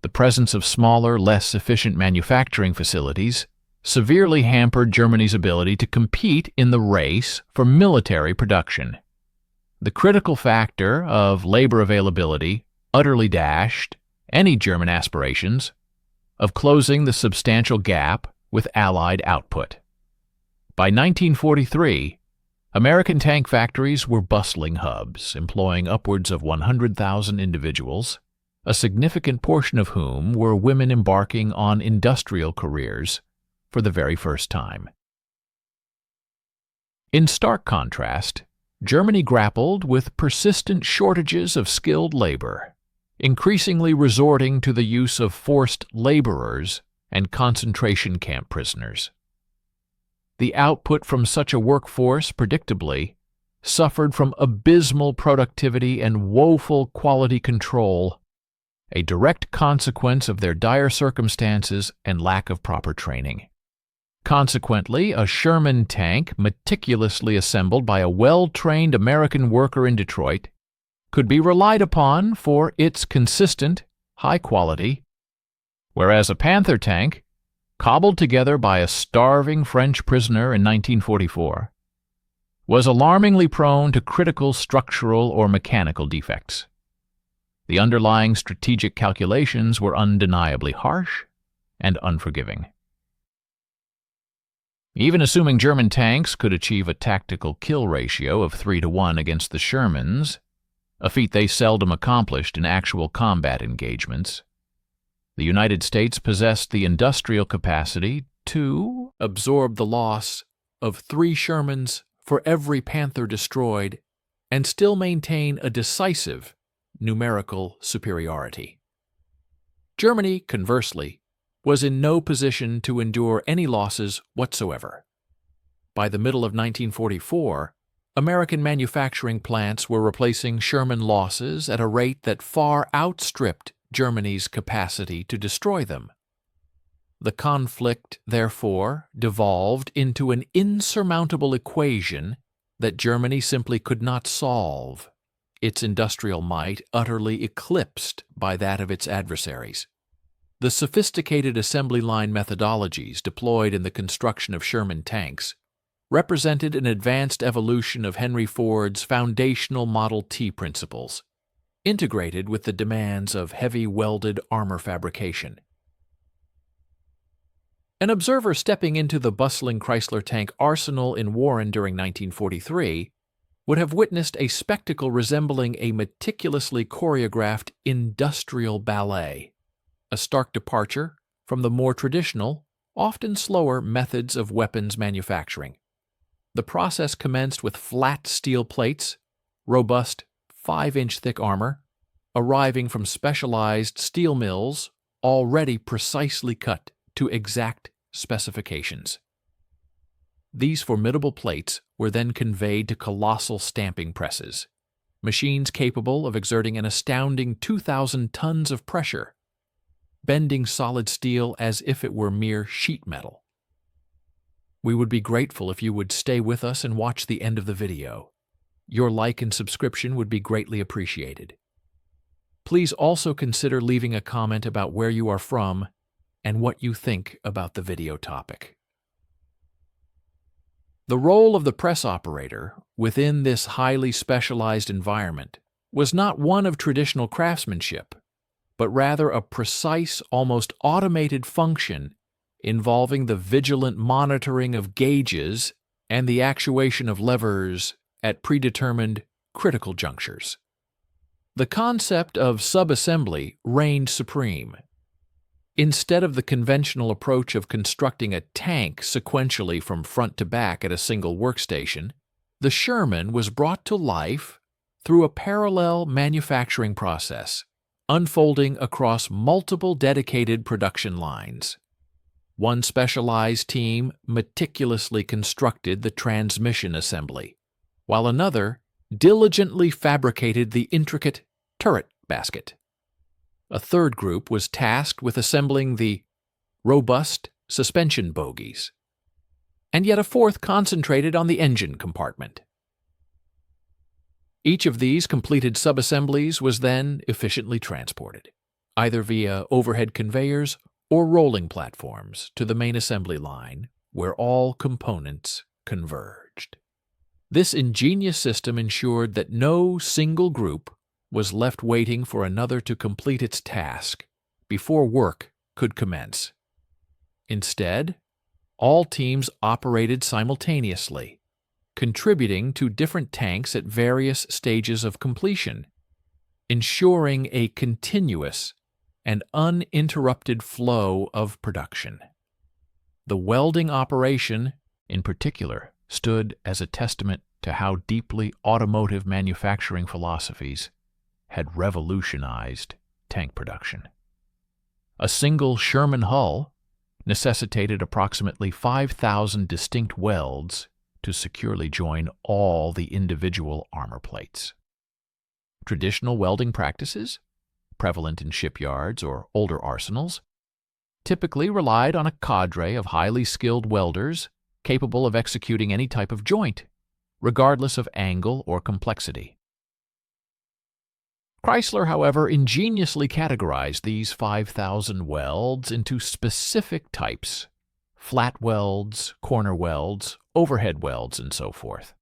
The presence of smaller, less efficient manufacturing facilities severely hampered Germany's ability to compete in the race for military production. The critical factor of labor availability utterly dashed any German aspirations of closing the substantial gap with Allied output. By 1943, American tank factories were bustling hubs, employing upwards of 100,000 individuals, a significant portion of whom were women embarking on industrial careers for the very first time. In stark contrast, Germany grappled with persistent shortages of skilled labor, increasingly resorting to the use of forced laborers and concentration camp prisoners. The output from such a workforce, predictably, suffered from abysmal productivity and woeful quality control, a direct consequence of their dire circumstances and lack of proper training. Consequently, a Sherman tank, meticulously assembled by a well-trained American worker in Detroit, could be relied upon for its consistent, high quality, whereas a Panther tank, cobbled together by a starving French prisoner in 1944, was alarmingly prone to critical structural or mechanical defects. The underlying strategic calculations were undeniably harsh and unforgiving. Even assuming German tanks could achieve a tactical kill ratio of 3-to-1 against the Shermans, a feat they seldom accomplished in actual combat engagements, the United States possessed the industrial capacity to absorb the loss of 3 Shermans for every Panther destroyed and still maintain a decisive numerical superiority. Germany, conversely, was in no position to endure any losses whatsoever. By the middle of 1944, American manufacturing plants were replacing Sherman losses at a rate that far outstripped Germany's capacity to destroy them. The conflict, therefore, devolved into an insurmountable equation that Germany simply could not solve, its industrial might utterly eclipsed by that of its adversaries. The sophisticated assembly line methodologies deployed in the construction of Sherman tanks represented an advanced evolution of Henry Ford's foundational Model T principles, integrated with the demands of heavy welded armor fabrication. An observer stepping into the bustling Chrysler tank arsenal in Warren during 1943 would have witnessed a spectacle resembling a meticulously choreographed industrial ballet, a stark departure from the more traditional, often slower methods of weapons manufacturing. The process commenced with flat steel plates, robust 5-inch thick armor, arriving from specialized steel mills already precisely cut to exact specifications. These formidable plates were then conveyed to colossal stamping presses, machines capable of exerting an astounding 2,000 tons of pressure, bending solid steel as if it were mere sheet metal. We would be grateful if you would stay with us and watch the end of the video. Your like and subscription would be greatly appreciated. Please also consider leaving a comment about where you are from and what you think about the video topic. The role of the press operator within this highly specialized environment was not one of traditional craftsmanship, but rather a precise, almost automated function involving the vigilant monitoring of gauges and the actuation of levers at predetermined critical junctures. The concept of subassembly reigned supreme. Instead of the conventional approach of constructing a tank sequentially from front to back at a single workstation, the Sherman was brought to life through a parallel manufacturing process, unfolding across multiple dedicated production lines. One specialized team meticulously constructed the transmission assembly, while another diligently fabricated the intricate turret basket. A third group was tasked with assembling the robust suspension bogies, and yet a fourth concentrated on the engine compartment. Each of these completed subassemblies was then efficiently transported, either via overhead conveyors or rolling platforms, to the main assembly line, where all components converged. This ingenious system ensured that no single group was left waiting for another to complete its task before work could commence. Instead, all teams operated simultaneously, contributing to different tanks at various stages of completion, ensuring a continuous and uninterrupted flow of production. The welding operation, in particular, stood as a testament to how deeply automotive manufacturing philosophies had revolutionized tank production. A single Sherman hull, necessitated approximately 5,000 distinct welds to securely join all the individual armor plates. Traditional welding practices, prevalent in shipyards or older arsenals, typically relied on a cadre of highly skilled welders capable of executing any type of joint, regardless of angle or complexity. Chrysler, however, ingeniously categorized these 5,000 welds into specific types: flat welds, corner welds, overhead welds, and so forth.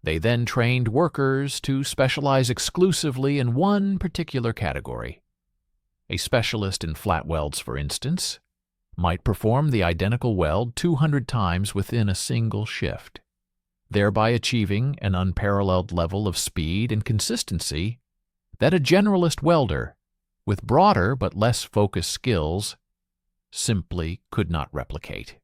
They then trained workers to specialize exclusively in one particular category. A specialist in flat welds, for instance, might perform the identical weld 200 times within a single shift, thereby achieving an unparalleled level of speed and consistency that a generalist welder, with broader but less focused skills, simply could not replicate.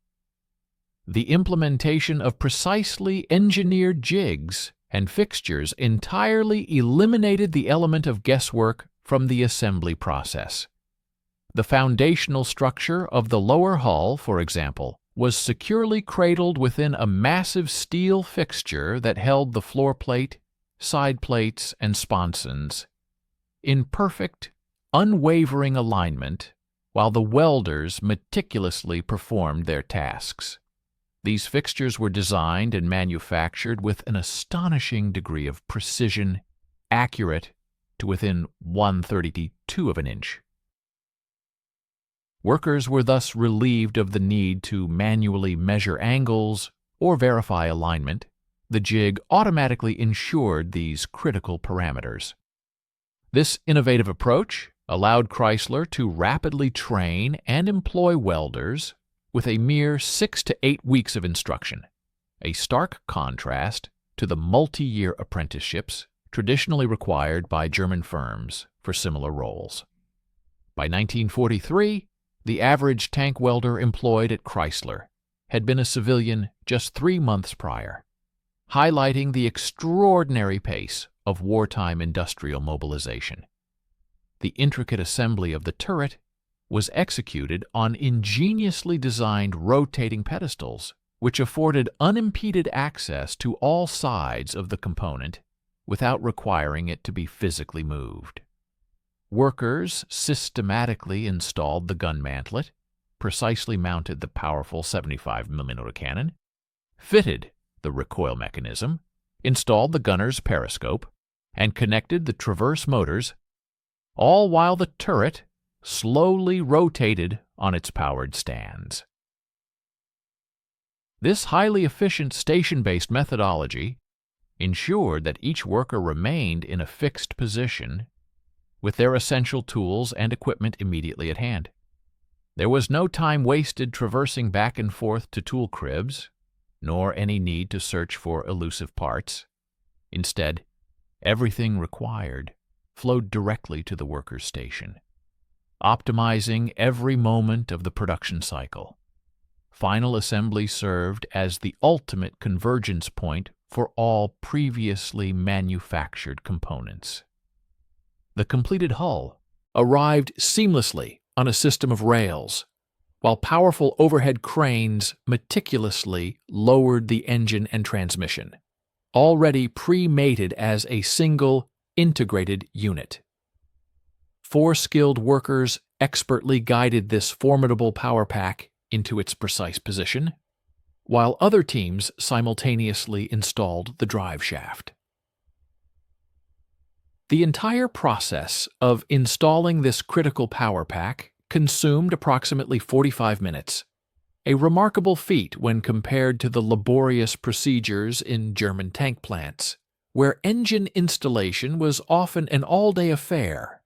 The implementation of precisely engineered jigs and fixtures entirely eliminated the element of guesswork from the assembly process. The foundational structure of the lower hull, for example, was securely cradled within a massive steel fixture that held the floor plate, side plates, and sponsons in perfect, unwavering alignment while the welders meticulously performed their tasks. These fixtures were designed and manufactured with an astonishing degree of precision, accurate to within 1/32 of an inch. Workers were thus relieved of the need to manually measure angles or verify alignment. The jig automatically ensured these critical parameters. This innovative approach allowed Chrysler to rapidly train and employ welders with a mere 6 to 8 weeks of instruction, a stark contrast to the multi-year apprenticeships traditionally required by German firms for similar roles. By 1943, the average tank welder employed at Chrysler had been a civilian just 3 months prior, highlighting the extraordinary pace of wartime industrial mobilization. The intricate assembly of the turret was executed on ingeniously designed rotating pedestals, which afforded unimpeded access to all sides of the component without requiring it to be physically moved. Workers systematically installed the gun mantlet, precisely mounted the powerful 75mm cannon, fitted the recoil mechanism, installed the gunner's periscope, and connected the traverse motors, all while the turret slowly rotated on its powered stands. This highly efficient station-based methodology ensured that each worker remained in a fixed position with their essential tools and equipment immediately at hand. There was no time wasted traversing back and forth to tool cribs, nor any need to search for elusive parts. Instead, everything required flowed directly to the worker's station, optimizing every moment of the production cycle. Final assembly served as the ultimate convergence point for all previously manufactured components. The completed hull arrived seamlessly on a system of rails, while powerful overhead cranes meticulously lowered the engine and transmission, already pre-mated as a single, integrated unit. 4 skilled workers expertly guided this formidable power pack into its precise position, while other teams simultaneously installed the drive shaft. The entire process of installing this critical power pack consumed approximately 45 minutes, a remarkable feat when compared to the laborious procedures in German tank plants, where engine installation was often an all-day affair,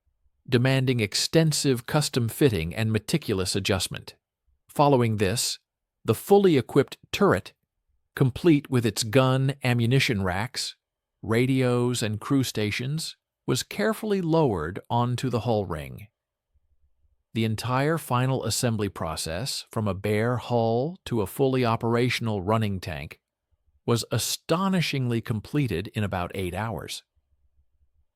demanding extensive custom fitting and meticulous adjustment. Following this, the fully equipped turret, complete with its gun, ammunition racks, radios, and crew stations, was carefully lowered onto the hull ring. The entire final assembly process, from a bare hull to a fully operational running tank, was astonishingly completed in about 8 hours.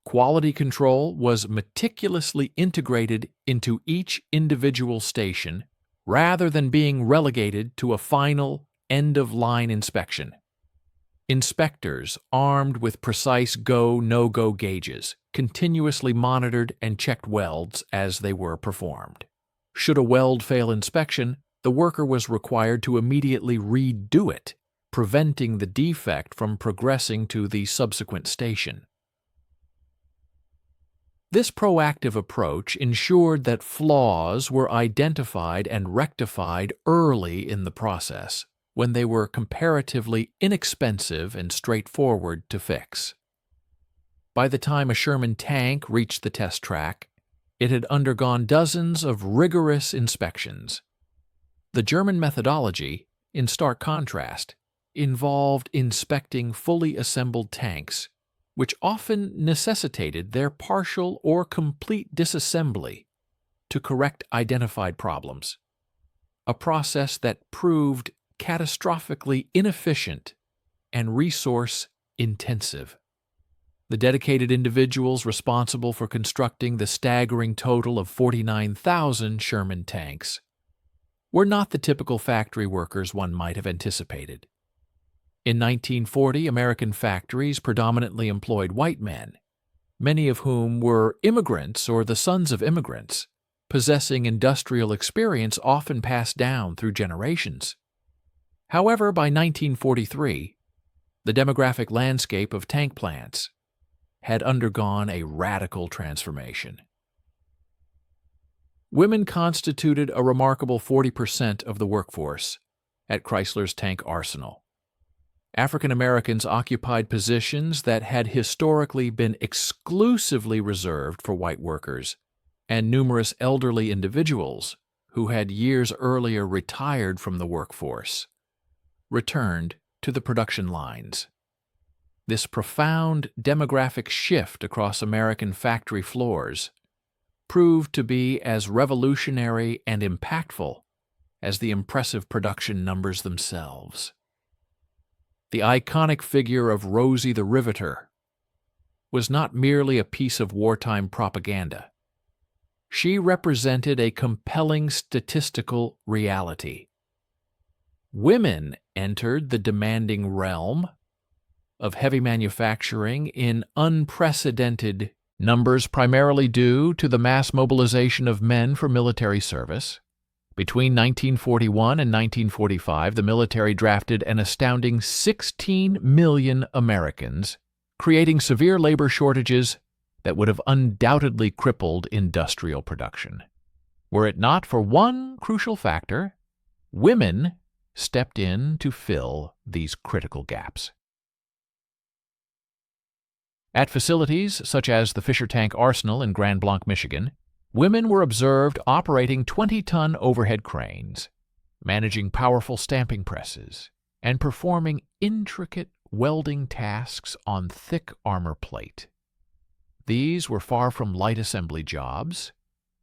Quality control was meticulously integrated into each individual station, rather than being relegated to a final end-of-line inspection. Inspectors, armed with precise go, no-go gauges, continuously monitored and checked welds as they were performed. Should a weld fail inspection, the worker was required to immediately redo it, preventing the defect from progressing to the subsequent station. This proactive approach ensured that flaws were identified and rectified early in the process, when they were comparatively inexpensive and straightforward to fix. By the time a Sherman tank reached the test track, it had undergone dozens of rigorous inspections. The German methodology, in stark contrast, involved inspecting fully assembled tanks, which often necessitated their partial or complete disassembly to correct identified problems, a process that proved catastrophically inefficient and resource-intensive. The dedicated individuals responsible for constructing the staggering total of 49,000 Sherman tanks were not the typical factory workers one might have anticipated. In 1940, American factories predominantly employed white men, many of whom were immigrants or the sons of immigrants, possessing industrial experience often passed down through generations. However, by 1943, the demographic landscape of tank plants had undergone a radical transformation. Women constituted a remarkable 40% of the workforce at Chrysler's tank arsenal. African Americans occupied positions that had historically been exclusively reserved for white workers, and numerous elderly individuals who had years earlier retired from the workforce returned to the production lines. This profound demographic shift across American factory floors proved to be as revolutionary and impactful as the impressive production numbers themselves. The iconic figure of Rosie the Riveter was not merely a piece of wartime propaganda. She represented a compelling statistical reality. Women entered the demanding realm of heavy manufacturing in unprecedented numbers, primarily due to the mass mobilization of men for military service. Between 1941 and 1945, the military drafted an astounding 16 million Americans, creating severe labor shortages that would have undoubtedly crippled industrial production. Were it not for one crucial factor, women stepped in to fill these critical gaps. At facilities such as the Fisher Tank Arsenal in Grand Blanc, Michigan, women were observed operating 20-ton overhead cranes, managing powerful stamping presses, and performing intricate welding tasks on thick armor plate. These were far from light assembly jobs.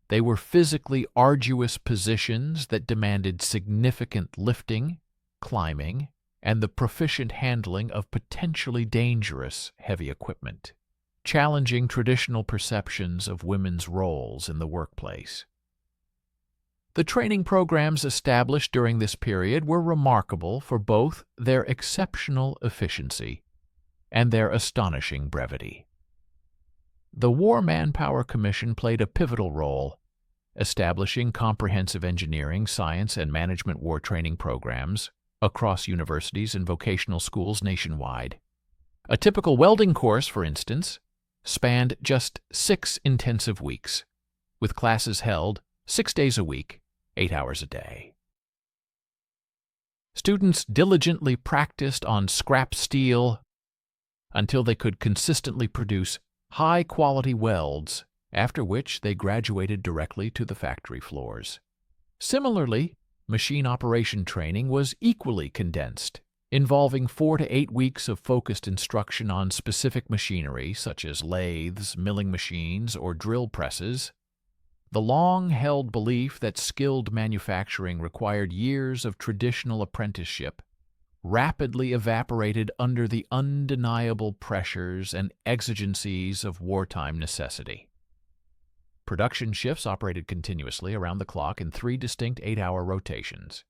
They were physically arduous positions that demanded significant lifting, climbing, and the proficient handling of potentially dangerous heavy equipment, challenging traditional perceptions of women's roles in the workplace. The training programs established during this period were remarkable for both their exceptional efficiency and their astonishing brevity. The War Manpower Commission played a pivotal role, establishing comprehensive engineering, science, and management war training programs across universities and vocational schools nationwide. A typical welding course, for instance, spanned just 6 intensive weeks, with classes held 6 days a week, 8 hours a day. Students diligently practiced on scrap steel until they could consistently produce high-quality welds, after which they graduated directly to the factory floors. Similarly, machine operation training was equally condensed, involving 4 to 8 weeks of focused instruction on specific machinery such as lathes, milling machines, or drill presses. The long-held belief that skilled manufacturing required years of traditional apprenticeship rapidly evaporated under the undeniable pressures and exigencies of wartime necessity. Production shifts operated continuously around the clock in 3 distinct 8-hour rotations.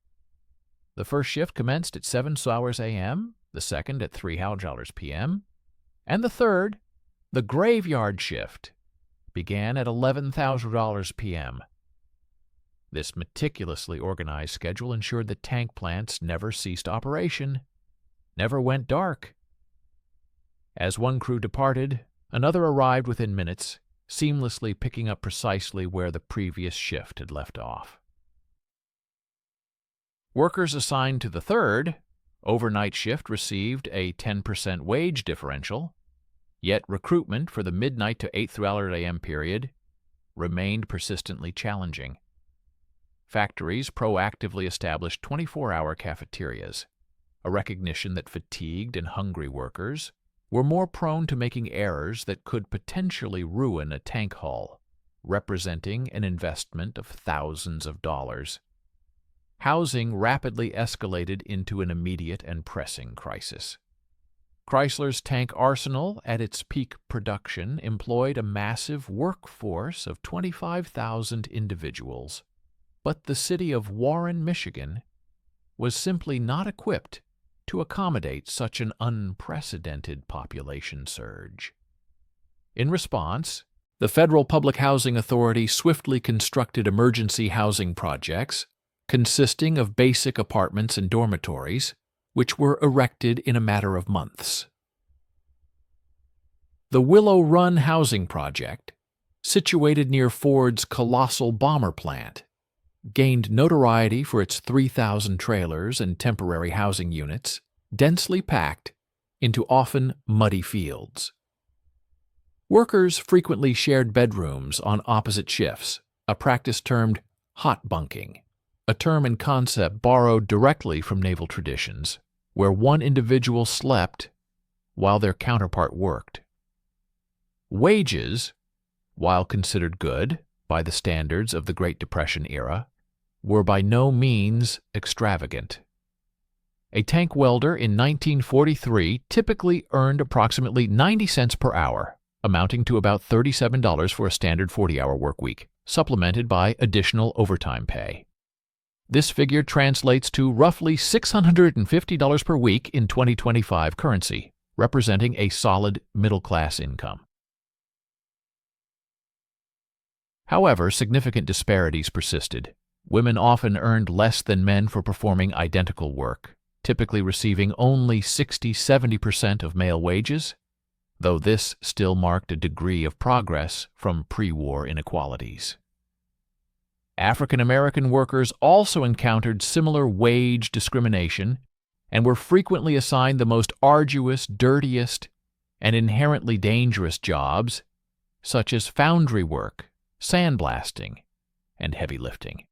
The first shift commenced at 7 hours a.m., the second at 3 hours p.m., and the third, the graveyard shift, began at 11,000 p.m. This meticulously organized schedule ensured that tank plants never ceased operation, never went dark. As one crew departed, another arrived within minutes, seamlessly picking up precisely where the previous shift had left off. Workers assigned to the third, overnight shift received a 10% wage differential, yet recruitment for the midnight to 8 a.m. period remained persistently challenging. Factories proactively established 24-hour cafeterias, a recognition that fatigued and hungry workers were more prone to making errors that could potentially ruin a tank hull, representing an investment of thousands of dollars. Housing rapidly escalated into an immediate and pressing crisis. Chrysler's tank arsenal, at its peak production, employed a massive workforce of 25,000 individuals. But the city of Warren, Michigan, was simply not equipped to accommodate such an unprecedented population surge. In response, the Federal Public Housing Authority swiftly constructed emergency housing projects consisting of basic apartments and dormitories, which were erected in a matter of months. The Willow Run Housing Project, situated near Ford's colossal bomber plant, gained notoriety for its 3,000 trailers and temporary housing units, densely packed into often muddy fields. Workers frequently shared bedrooms on opposite shifts, a practice termed hot bunking, a term and concept borrowed directly from naval traditions, where one individual slept while their counterpart worked. Wages, while considered good by the standards of the Great Depression era, were by no means extravagant. A tank welder in 1943 typically earned approximately 90 cents per hour, amounting to about $37 for a standard 40-hour work week, supplemented by additional overtime pay. This figure translates to roughly $650 per week in 2025 currency, representing a solid middle-class income. However, significant disparities persisted. Women often earned less than men for performing identical work, typically receiving only 60–70% of male wages, though this still marked a degree of progress from pre-war inequalities. African American workers also encountered similar wage discrimination and were frequently assigned the most arduous, dirtiest, and inherently dangerous jobs, such as foundry work, sandblasting, and heavy lifting.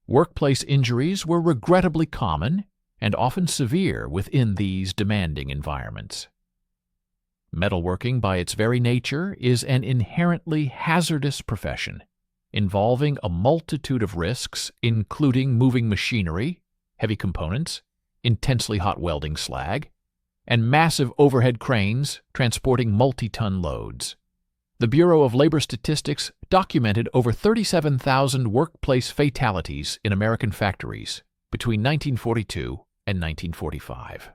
Workplace injuries were regrettably common and often severe within these demanding environments. Metalworking, by its very nature, is an inherently hazardous profession, involving a multitude of risks, including moving machinery, heavy components, intensely hot welding slag, and massive overhead cranes transporting multi-ton loads. The Bureau of Labor Statistics documented over 37,000 workplace fatalities in American factories between 1942 and 1945.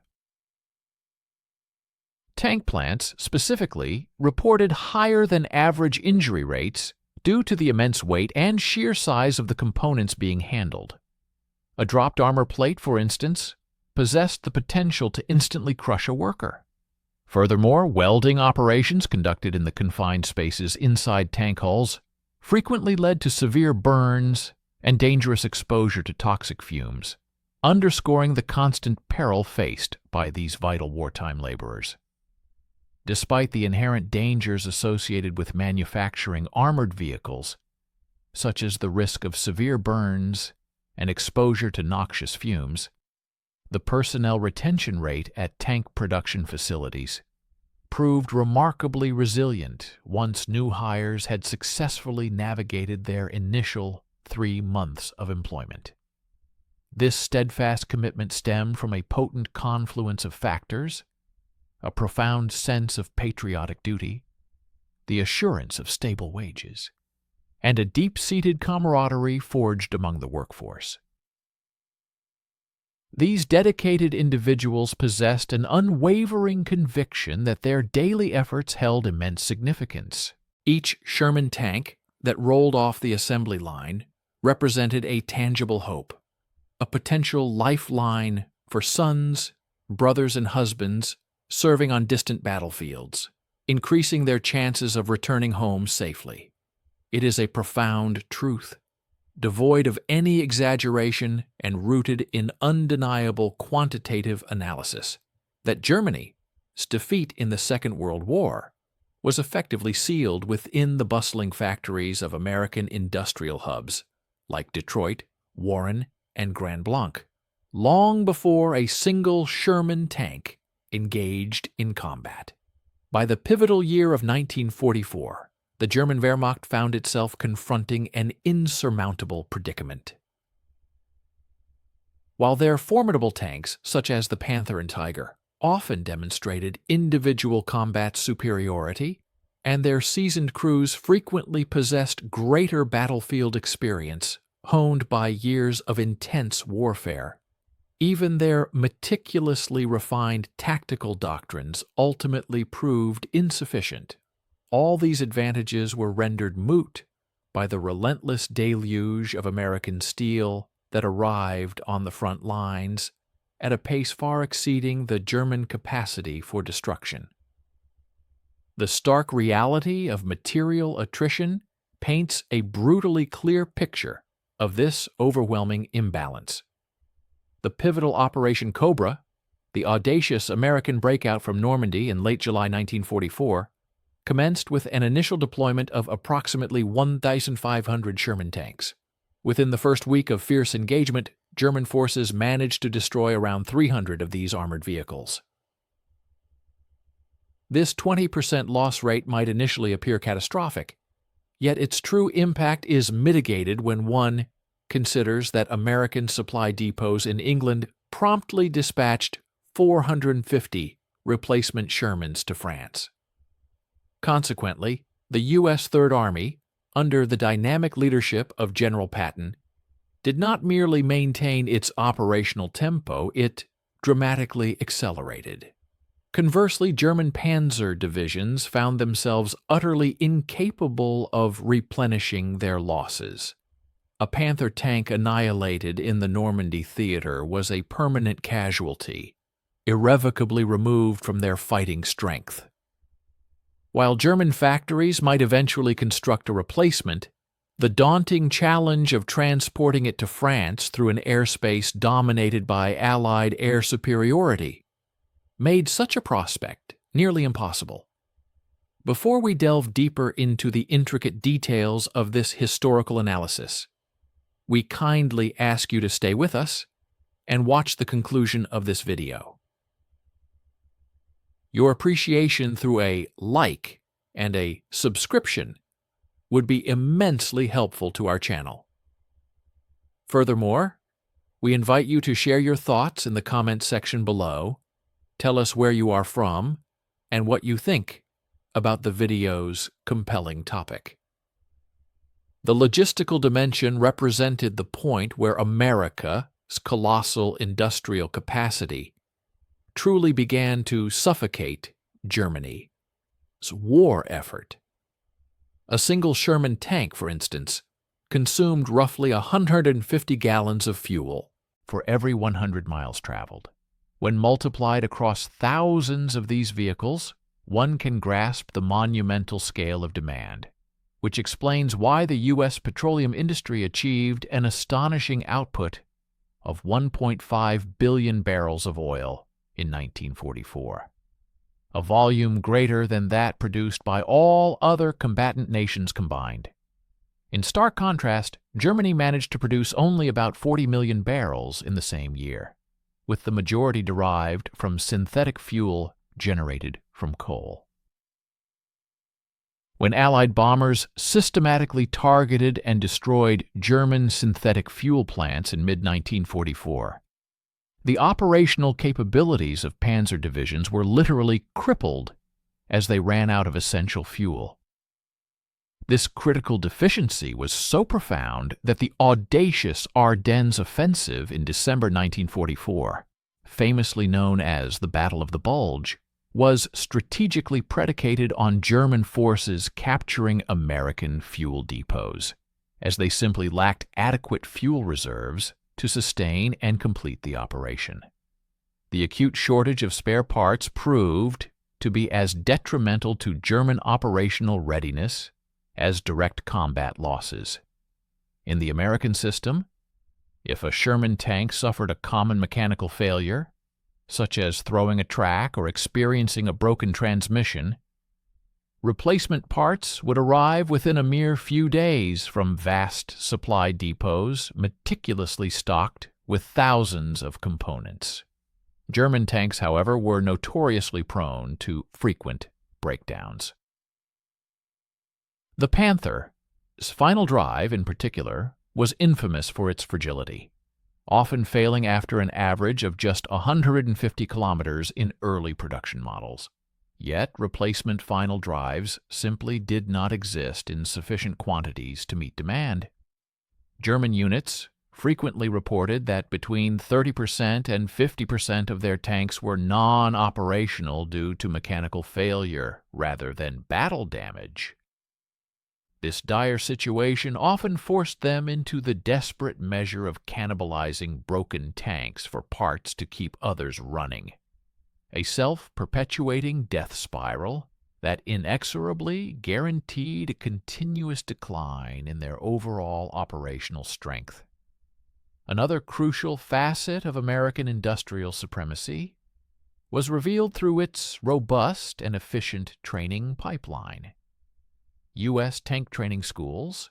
Tank plants, specifically, reported higher than average injury rates due to the immense weight and sheer size of the components being handled. A dropped armor plate, for instance, possessed the potential to instantly crush a worker. Furthermore, welding operations conducted in the confined spaces inside tank hulls frequently led to severe burns and dangerous exposure to toxic fumes, underscoring the constant peril faced by these vital wartime laborers. Despite the inherent dangers associated with manufacturing armored vehicles, such as the risk of severe burns and exposure to noxious fumes, the personnel retention rate at tank production facilities proved remarkably resilient once new hires had successfully navigated their initial 3 months of employment. This steadfast commitment stemmed from a potent confluence of factors: a profound sense of patriotic duty, the assurance of stable wages, and a deep-seated camaraderie forged among the workforce. These dedicated individuals possessed an unwavering conviction that their daily efforts held immense significance. Each Sherman tank that rolled off the assembly line represented a tangible hope, a potential lifeline for sons, brothers, and husbands serving on distant battlefields, increasing their chances of returning home safely. It is a profound truth, devoid of any exaggeration and rooted in undeniable quantitative analysis, that Germany's defeat in the Second World War was effectively sealed within the bustling factories of American industrial hubs like Detroit, Warren, and Grand Blanc, long before a single Sherman tank engaged in combat. By the pivotal year of 1944, the German Wehrmacht found itself confronting an insurmountable predicament. While their formidable tanks, such as the Panther and Tiger, often demonstrated individual combat superiority, and their seasoned crews frequently possessed greater battlefield experience honed by years of intense warfare, even their meticulously refined tactical doctrines ultimately proved insufficient. All these advantages were rendered moot by the relentless deluge of American steel that arrived on the front lines at a pace far exceeding the German capacity for destruction. The stark reality of material attrition paints a brutally clear picture of this overwhelming imbalance. The pivotal Operation Cobra, the audacious American breakout from Normandy in late July 1944, commenced with an initial deployment of approximately 1,500 Sherman tanks. Within the first week of fierce engagement, German forces managed to destroy around 300 of these armored vehicles. This 20% loss rate might initially appear catastrophic, yet its true impact is mitigated when one considers that American supply depots in England promptly dispatched 450 replacement Shermans to France. Consequently, the U.S. Third Army, under the dynamic leadership of General Patton, did not merely maintain its operational tempo, it dramatically accelerated. Conversely, German panzer divisions found themselves utterly incapable of replenishing their losses. A Panther tank annihilated in the Normandy theater was a permanent casualty, irrevocably removed from their fighting strength. While German factories might eventually construct a replacement, the daunting challenge of transporting it to France through an airspace dominated by Allied air superiority made such a prospect nearly impossible. Before we delve deeper into the intricate details of this historical analysis, we kindly ask you to stay with us and watch the conclusion of this video. Your appreciation through a like and a subscription would be immensely helpful to our channel. Furthermore, we invite you to share your thoughts in the comments section below. Tell us where you are from and what you think about the video's compelling topic. The logistical dimension represented the point where America's colossal industrial capacity truly began to suffocate Germany's war effort. A single Sherman tank, for instance, consumed roughly 150 gallons of fuel for every 100 miles traveled. When multiplied across thousands of these vehicles, one can grasp the monumental scale of demand, which explains why the U.S. petroleum industry achieved an astonishing output of 1.5 billion barrels of oil in 1944, a volume greater than that produced by all other combatant nations combined. In stark contrast, Germany managed to produce only about 40 million barrels in the same year, with the majority derived from synthetic fuel generated from coal. When Allied bombers systematically targeted and destroyed German synthetic fuel plants in mid-1944, the operational capabilities of panzer divisions were literally crippled as they ran out of essential fuel. This critical deficiency was so profound that the audacious Ardennes offensive in December 1944, famously known as the Battle of the Bulge, was strategically predicated on German forces capturing American fuel depots, as they simply lacked adequate fuel reserves to sustain and complete the operation. The acute shortage of spare parts proved to be as detrimental to German operational readiness as direct combat losses. In the American system, if a Sherman tank suffered a common mechanical failure, such as throwing a track or experiencing a broken transmission, replacement parts would arrive within a mere few days from vast supply depots meticulously stocked with thousands of components. German tanks, however, were notoriously prone to frequent breakdowns. The Panther's final drive, in particular, was infamous for its fragility, often failing after an average of just 150 kilometers in early production models. Yet, replacement final drives simply did not exist in sufficient quantities to meet demand. German units frequently reported that between 30% and 50% of their tanks were non-operational due to mechanical failure rather than battle damage. This dire situation often forced them into the desperate measure of cannibalizing broken tanks for parts to keep others running, a self-perpetuating death spiral that inexorably guaranteed a continuous decline in their overall operational strength. Another crucial facet of American industrial supremacy was revealed through its robust and efficient training pipeline. U.S. tank training schools,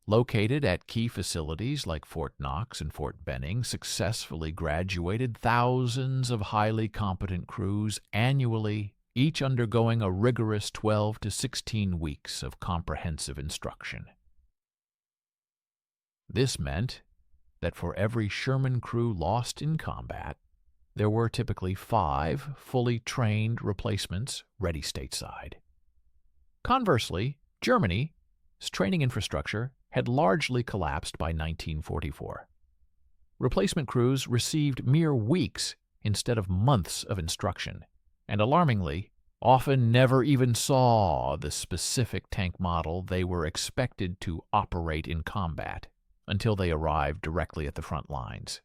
located at key facilities like Fort Knox and Fort Benning, successfully graduated thousands of highly competent crews annually, each undergoing a rigorous 12 to 16 weeks of comprehensive instruction. This meant that for every Sherman crew lost in combat, there were typically 5 fully trained replacements ready stateside. Conversely, Germany's training infrastructure had largely collapsed by 1944. Replacement crews received mere weeks instead of months of instruction, and alarmingly, often never even saw the specific tank model they were expected to operate in combat until they arrived directly at the front lines.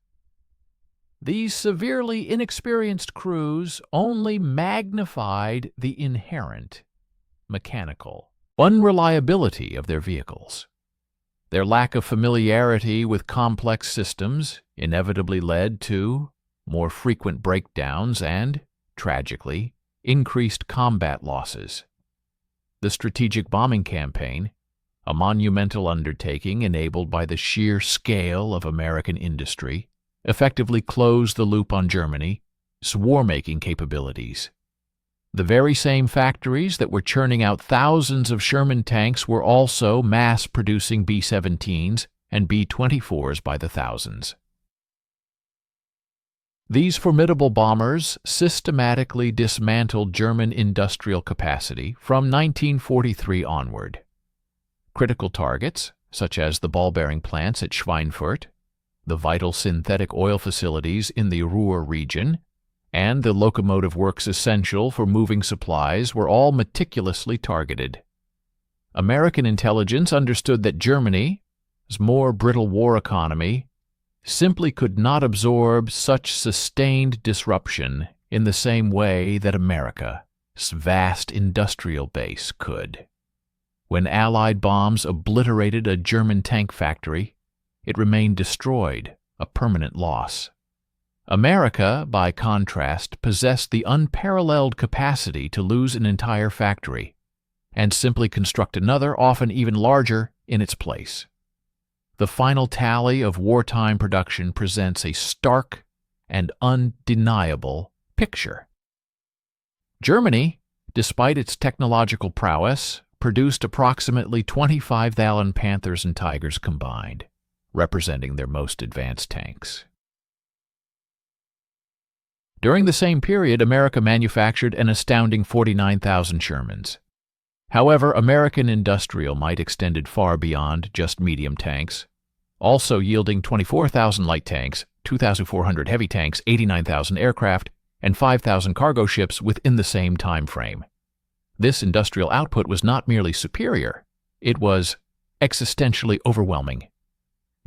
These severely inexperienced crews only magnified the inherent mechanical unreliability of their vehicles. Their lack of familiarity with complex systems inevitably led to more frequent breakdowns and, tragically, increased combat losses. The strategic bombing campaign, a monumental undertaking enabled by the sheer scale of American industry, effectively closed the loop on Germany's war-making capabilities. The very same factories that were churning out thousands of Sherman tanks were also mass-producing B-17s and B-24s by the thousands. These formidable bombers systematically dismantled German industrial capacity from 1943 onward. Critical targets, such as the ball-bearing plants at Schweinfurt, the vital synthetic oil facilities in the Ruhr region, and the locomotive works essential for moving supplies, were all meticulously targeted. American intelligence understood that Germany's more brittle war economy simply could not absorb such sustained disruption in the same way that America's vast industrial base could. When Allied bombs obliterated a German tank factory, it remained destroyed, a permanent loss. America, by contrast, possessed the unparalleled capacity to lose an entire factory and simply construct another, often even larger, in its place. The final tally of wartime production presents a stark and undeniable picture. Germany, despite its technological prowess, produced approximately 25,000 Panthers and Tigers combined, representing their most advanced tanks. During the same period, America manufactured an astounding 49,000 Shermans. However, American industrial might extended far beyond just medium tanks, also yielding 24,000 light tanks, 2,400 heavy tanks, 89,000 aircraft, and 5,000 cargo ships within the same time frame. This industrial output was not merely superior, it was existentially overwhelming.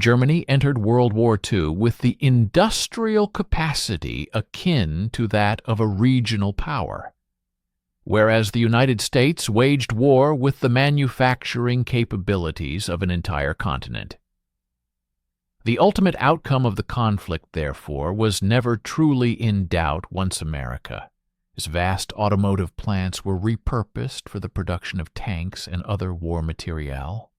Germany entered World War II with the industrial capacity akin to that of a regional power, whereas the United States waged war with the manufacturing capabilities of an entire continent. The ultimate outcome of the conflict, therefore, was never truly in doubt once America's vast automotive plants were repurposed for the production of tanks and other war materiel,